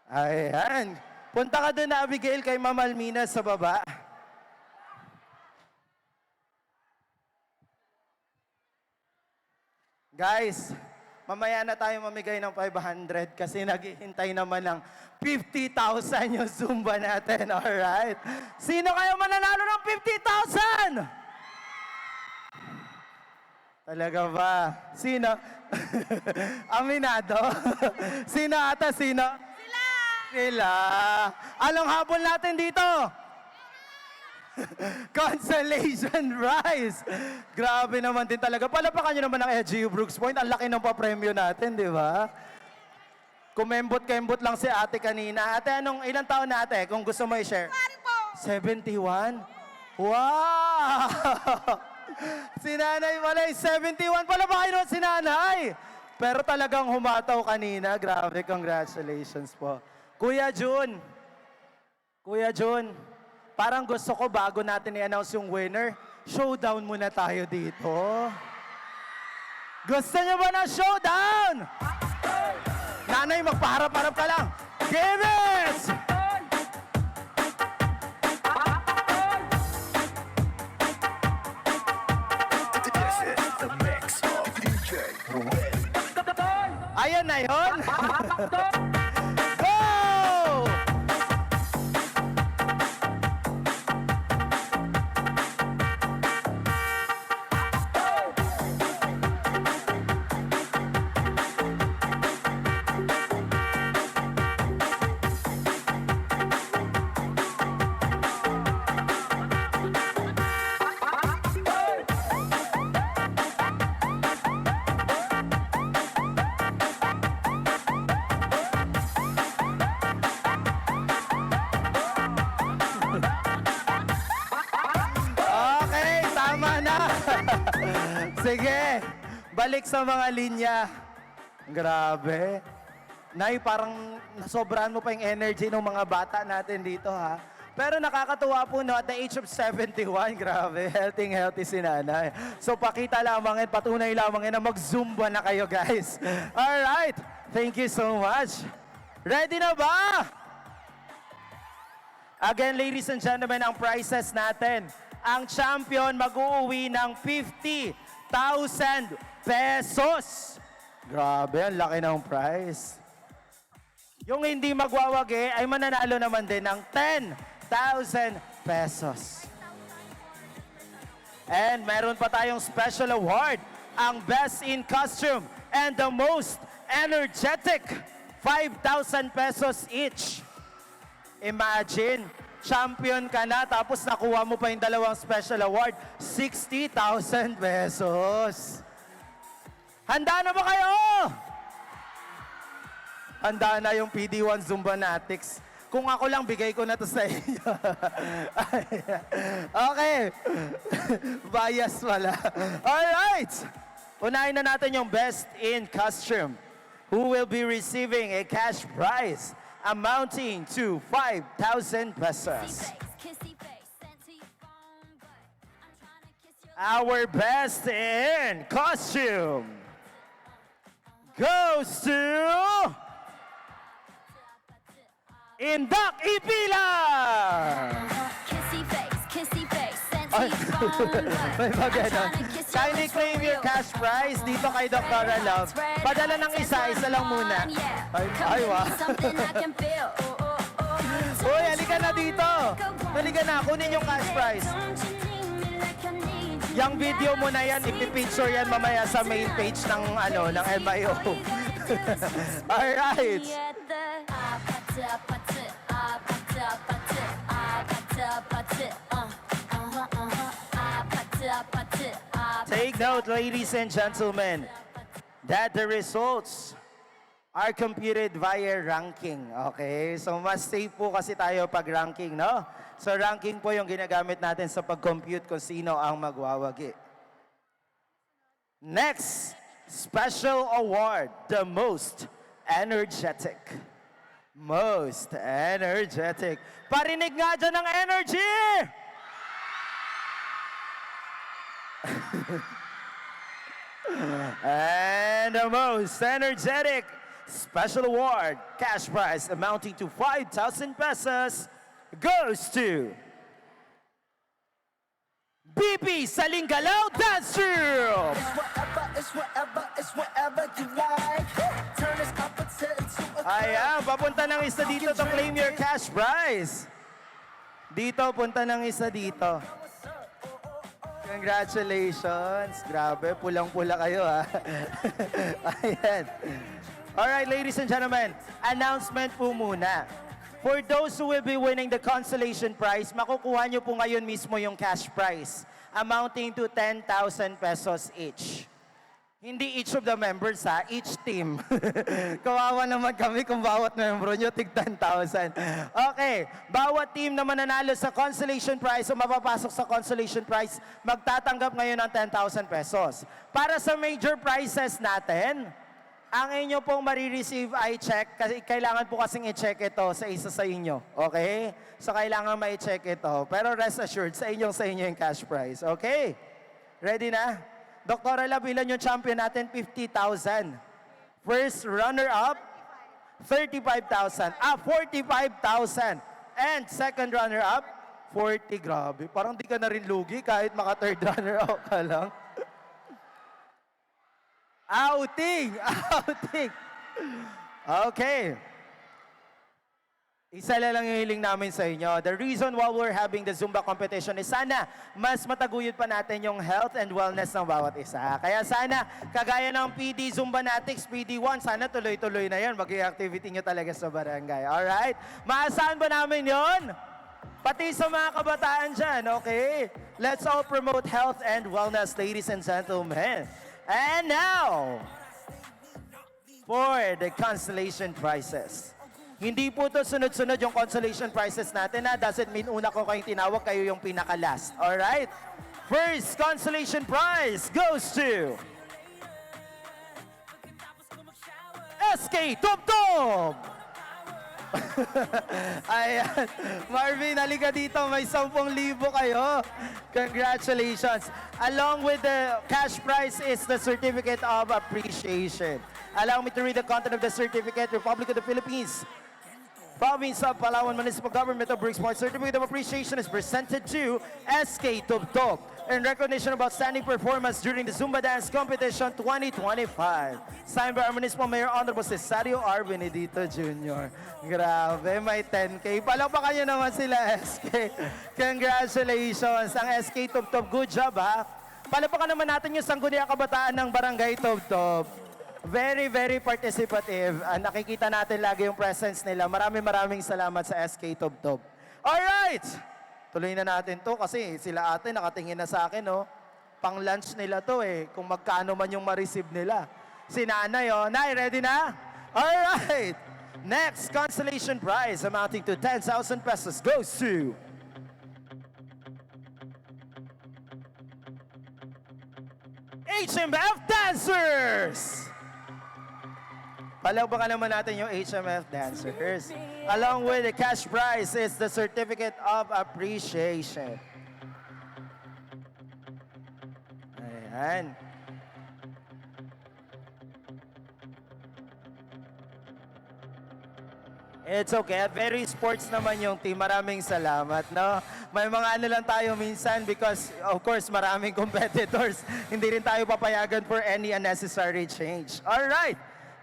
Ayan. Punta ka doon na, Abigail, kay Ma'am Almina sa baba. Guys, mamaya na tayo mamigay ng 500 kasi naghihintay naman ng 50,000 yung Zumba natin, alright? Sino kayo mananalo ng 50,000? Talaga ba? Sino? Aminado? Sino ata? Sino? Sila! Anong habol natin dito? Consolation prize! Grabe naman din talaga. Palapakan nyo naman ang LGU Brooks Point. Ang laki ng papremyo natin, di ba? Kumembot-kembot lang si ate kanina. Ate, ilang taon na ate? Kung gusto mo i-share. 71? Wow! Si nanay pala, 71 pala ba kayo si nanay? Pero talagang humataw kanina. Grabe, congratulations po. Kuya Jun, parang gusto ko bago natin i-announce yung winner, showdown muna tayo dito. Gusto niyo ba na showdown? Nanay, magpaharap-harap ka lang. Give it! Ayan na yun. Go! Okay, tama na. Sige, balik sa mga linya. Grabe. Nay, parang nasobrahan mo pa yung energy ng mga bata natin dito, ha? Pero nakakatuwa po, no, at the age of 71, grabe, healthy si nanay. So pakita lamang yan, patunay lamang yan na mag-zumba na kayo, guys. Alright, thank you so much. Ready na ba? Again, ladies and gentlemen, ang prizes natin. Ang champion mag-uuwi ng 50,000 pesos. Grabe, ang laki ng prize. Yung hindi magwawagi ay mananalo naman din ng 10,000 pesos. And meron pa tayong special award, ang Best in Costume and the Most Energetic, 5,000 pesos each. Imagine, champion ka na tapos nakuha mo pa yung dalawang special award, 60,000 pesos. Handa na ba kayo? Handa na yung PD1 Zumba Natics. Kung ako lang, bigay ko na to sa inyo. Okay. Bias wala. Alright. Unahin na natin yung Best in Costume, who will be receiving a cash prize amounting to 5,000 pesos. Our Best in Costume goes to Indak Ipila! May magano. Kindly claim your cash prize dito kay Dr. Love. Padala ng isa lang muna. Ay, wow. Uy, halika na dito. Halika na, kunin yung cash prize. Yung video mo na yan, ipipicture yan mamaya sa main page ng, ng MIO. Alright. Take note, ladies and gentlemen, that the results are computed via ranking. Okay? So, mas safe po kasi tayo pag ranking, no? So, ranking po yung ginagamit natin sa pag-compute kung sino ang magwawagi. Next, special award, the most energetic. Most energetic. Parinig nga dyan ng energy! And the most energetic special award, cash prize amounting to 5,000 pesos, goes to BP Salingalao Dance Troupe! Ayan, papunta ng isa dito to claim your cash prize. Dito, punta ng isa dito. Congratulations. Grabe, pulang-pula kayo, ha? Ayan. Alright, ladies and gentlemen, announcement po muna. For those who will be winning the consolation prize, makukuha nyo po ngayon mismo yung cash prize, amounting to 10,000 pesos each. Hindi each of the members ha, each team. Kawawa naman kami kung bawat membro nyo tig 10,000. Okay, bawat team na mananalo sa consolation prize o mapapasok sa consolation prize, magtatanggap ngayon ng 10,000 pesos. Para sa major prizes natin, ang inyo pong marireceive ay check, kasi kailangan po kasing i-check ito sa isa sa inyo. Okay? So kailangan ma-check ito. Pero rest assured, sa inyo yung cash prize. Okay? Ready na? Dr. Lab, ilan yung champion natin? 50,000. First runner-up, 35,000. 45,000. And second runner-up, 40. Grabe. Parang di ka na rin lugi kahit maka-third runner-up ka lang. Outing! Outing! Okay. Isa lang yung hiling namin sa inyo. The reason why we're having the Zumba competition is sana mas mataguyod pa natin yung health and wellness ng bawat isa. Kaya sana, kagaya ng PD Zumbanatics, PD1, sana tuloy-tuloy na yun. Maging activity nyo talaga sa barangay. Alright? Maasahan ba namin yon? Pati sa mga kabataan dyan, okay? Let's all promote health and wellness, ladies and gentlemen. And now, for the consolation prizes. Hindi po to sunod-sunod yung consolation prizes natin na doesn't mean una ko kayong tinawag, kayo yung pinaka-last. Alright? First consolation prize goes to SK Tubtob! Ayan. Marvin, halika dito. May 10,000 kayo. Congratulations. Along with the cash prize is the Certificate of Appreciation. Allow me to read the content of the certificate. Republic of the Philippines, Province of Palawan Municipal Government of Bridgeport. Certificate of Appreciation is presented to SK Tubtob in recognition of outstanding performance during the Zumba Dance Competition 2025. Signed by our Municipal Mayor Honorable Cesario R. Benedito Jr. Grabe, may 10K. Palakpakan nyo naman sila, SK. Congratulations. Ang SK Tubtob, good job ha. Palakpakan naman natin yung Sangguniang Kabataan ng Barangay Tubtob. Very, very participative. Nakikita natin lagi yung presence nila. Maraming salamat sa SK Tubtob. Alright! Tuloy na natin to kasi sila ate nakatingin na sa akin, no? Pang lunch nila to eh, kung magkano man yung ma-receive nila. Si nanay, oh. Nay, ready na? Alright! Next consolation prize amounting to 10,000 pesos goes to HMF Dancers! Palakpakan naman natin yung HMF Dancers. Along with the cash prize is the Certificate of Appreciation. Ayan. It's okay. Very sports naman yung team. Maraming salamat, no? May mga ano lang tayo minsan because, of course, maraming competitors. Hindi rin tayo papayagan for any unnecessary change. Alright.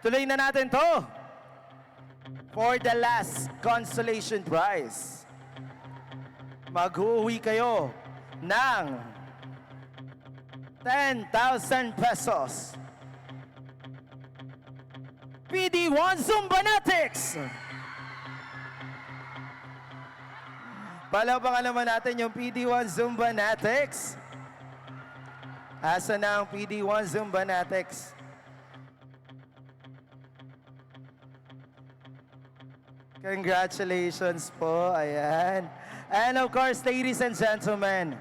Tuloy na natin to. For the last consolation prize, mag-uwi kayo ng 10,000 pesos. PD1 Zumbanatics! Palakpakan naman natin yung PD1 Zumbanatics. Asa na ang PD1 Zumbanatics? Congratulations po. Ayan. And of course, ladies and gentlemen,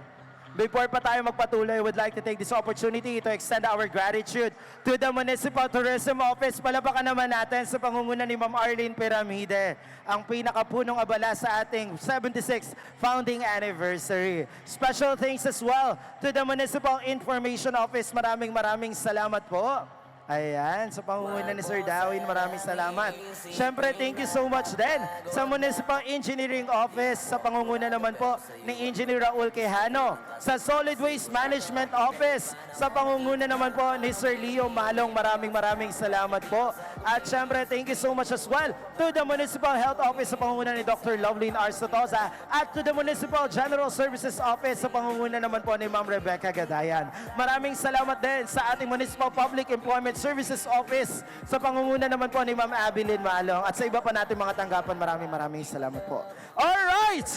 before pa tayo magpatuloy, I would like to take this opportunity to extend our gratitude to the Municipal Tourism Office. Palapakan naman natin sa pangunguna ni Ma'am Arlene Piramide, ang pinakapunong abala sa ating 76th founding anniversary. Special thanks as well to the Municipal Information Office. Maraming salamat po. Ayan, sa pangunguna ni Sir Darwin, maraming salamat. Siyempre, thank you so much din sa Municipal Engineering Office, sa pangunguna naman po ni Engineer Raul Quijano, sa Solid Waste Management Office, sa pangunguna naman po ni Sir Leo Malong, maraming salamat po. At syempre, thank you so much as well to the Municipal Health Office sa pangunguna ni Dr. Loveline R. Sotosa at to the Municipal General Services Office sa pangunguna naman po ni Ma'am Rebecca Gadayan. Maraming salamat din sa ating Municipal Public Employment Services Office sa pangunguna naman po ni Ma'am Abilin Malong at sa iba pa natin mga tanggapan. Maraming salamat po. Alright!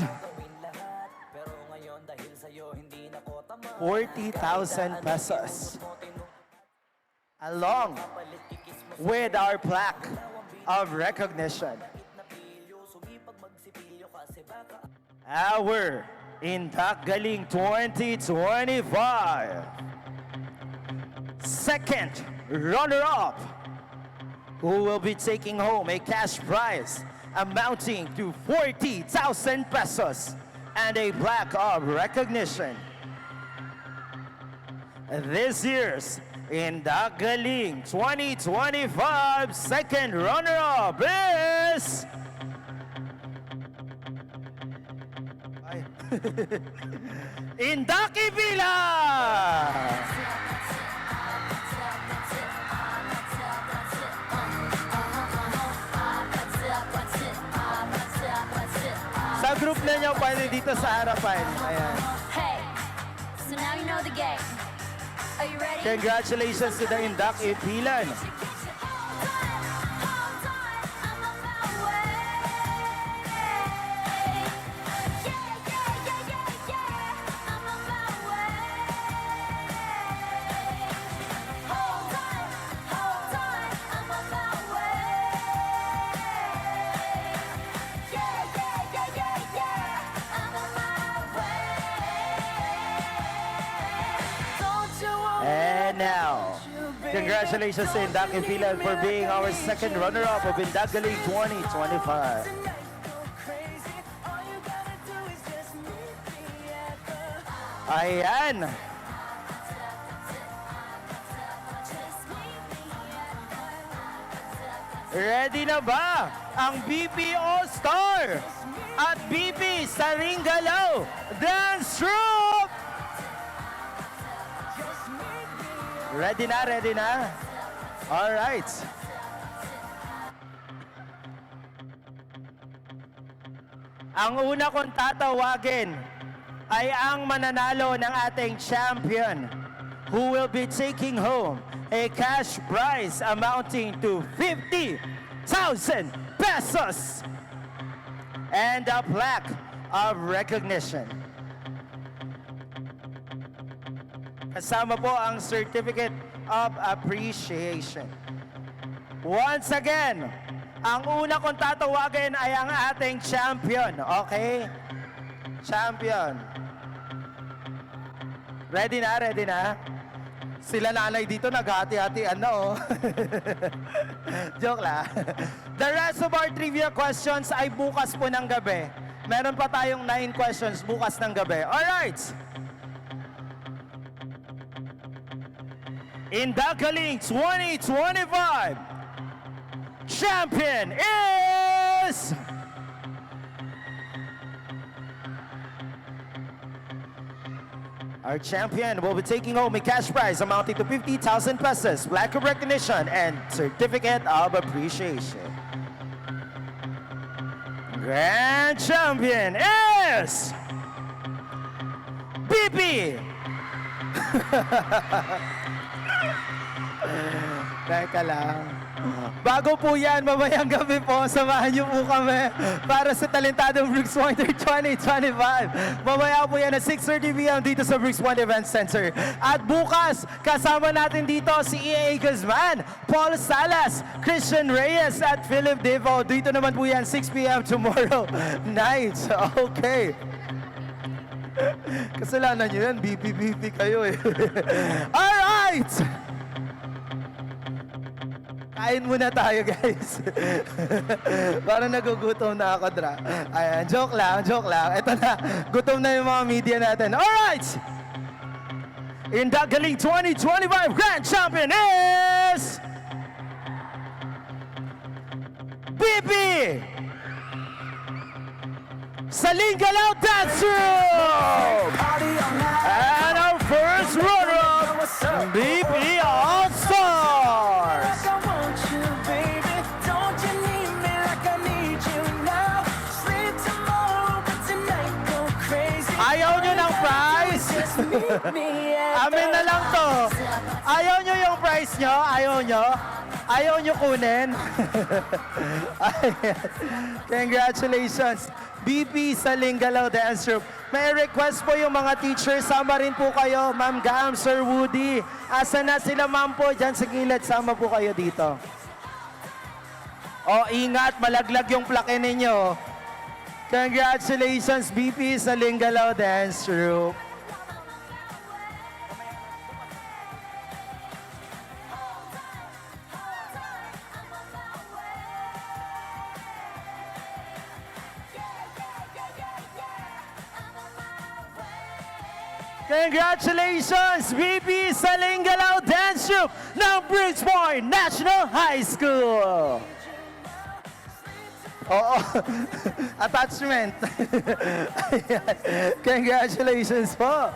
40,000 pesos. Along with our plaque of recognition. Our Indak Galing 2025 second runner-up, who will be taking home a cash prize amounting to 40,000 pesos and a plaque of recognition. This year's Indak Galing 2025 second runner-up is... Indak Ibila! Sa group na niyo, pwede dito sa harapan. Ayan. Hey, so now you know the game. Are you ready? Congratulations to the Indak Ipilan. And now, congratulations to Indak Ipilan for being our second runner-up of Indak Galing 2025. Ayan. Ready na ba ang BP All-Star at BP Saringalao Dance Troupe? Ready na, ready na? All right. Ang una kong tatawagin ay ang mananalo ng ating champion, who will be taking home a cash prize amounting to 50,000 pesos and a plaque of recognition. Kasama po ang Certificate of Appreciation. Once again, ang una kong tatawagin ay ang ating champion, okay? Champion. Ready na, ready na? Sila nanay dito naghati-hatian na, oh. Joke lang. The rest of our trivia questions ay bukas po ng gabi. Meron pa tayong 9 questions bukas ng gabi. Alright! Indak Galing 2025 champion is... Our champion will be taking home a cash prize amounting to 50,000 pesos, plaque of recognition, and certificate of appreciation. Grand champion is... BP! Teka lang. Bago po yan, mamayang gabi po, samahan niyo po kami para sa Talentadong Brooks Pointer 2025. Mamaya po yan at 6:30 p.m. dito sa Brooks Point Event Center. At bukas, kasama natin dito si EA Guzman, Paul Salas, Christian Reyes at Philip Devo. Dito naman po yan, 6 p.m. tomorrow night. Okay. Kasalanan nyo yan, BP kayo eh. Alright! Kain muna tayo, guys. Parang nagugutom na ako, Dra. Ayan, joke lang, joke lang. Ito na, gutom na yung mga media natin. Alright! Indak Galing 2025 Grand Champion is... BP! Salingalao Dance Troupe! And our first runner-up, BP All-Stars! Amin na lang to. Ayaw nyo yung prize nyo? Ayaw nyo? Ayaw nyo kunin? Ayan. Congratulations. BP sa Linggalaw Dance Troupe. May request po yung mga teachers. Sama rin po kayo. Ma'am Gam, Sir Woody. Asa na sila ma'am po? Diyan sa gilid. Sama po kayo dito. Oh, ingat. Malaglag yung plake ninyo. Congratulations, BP sa Linggalaw Dance Troupe. Congratulations, BP sa Linggalaw Dance Troupe ng Bridgeport National High School. Oo, attachment. Ayan. Congratulations po.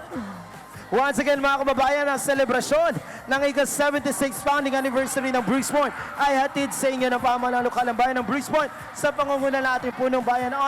Once again mga kababayan, ang selebrasyon ng ika-76 founding anniversary ng Bridgeport ay hatid sa inyo ng pamahalaan lokal ng bayan ng Bridgeport sa pangunguna natin punong bayan on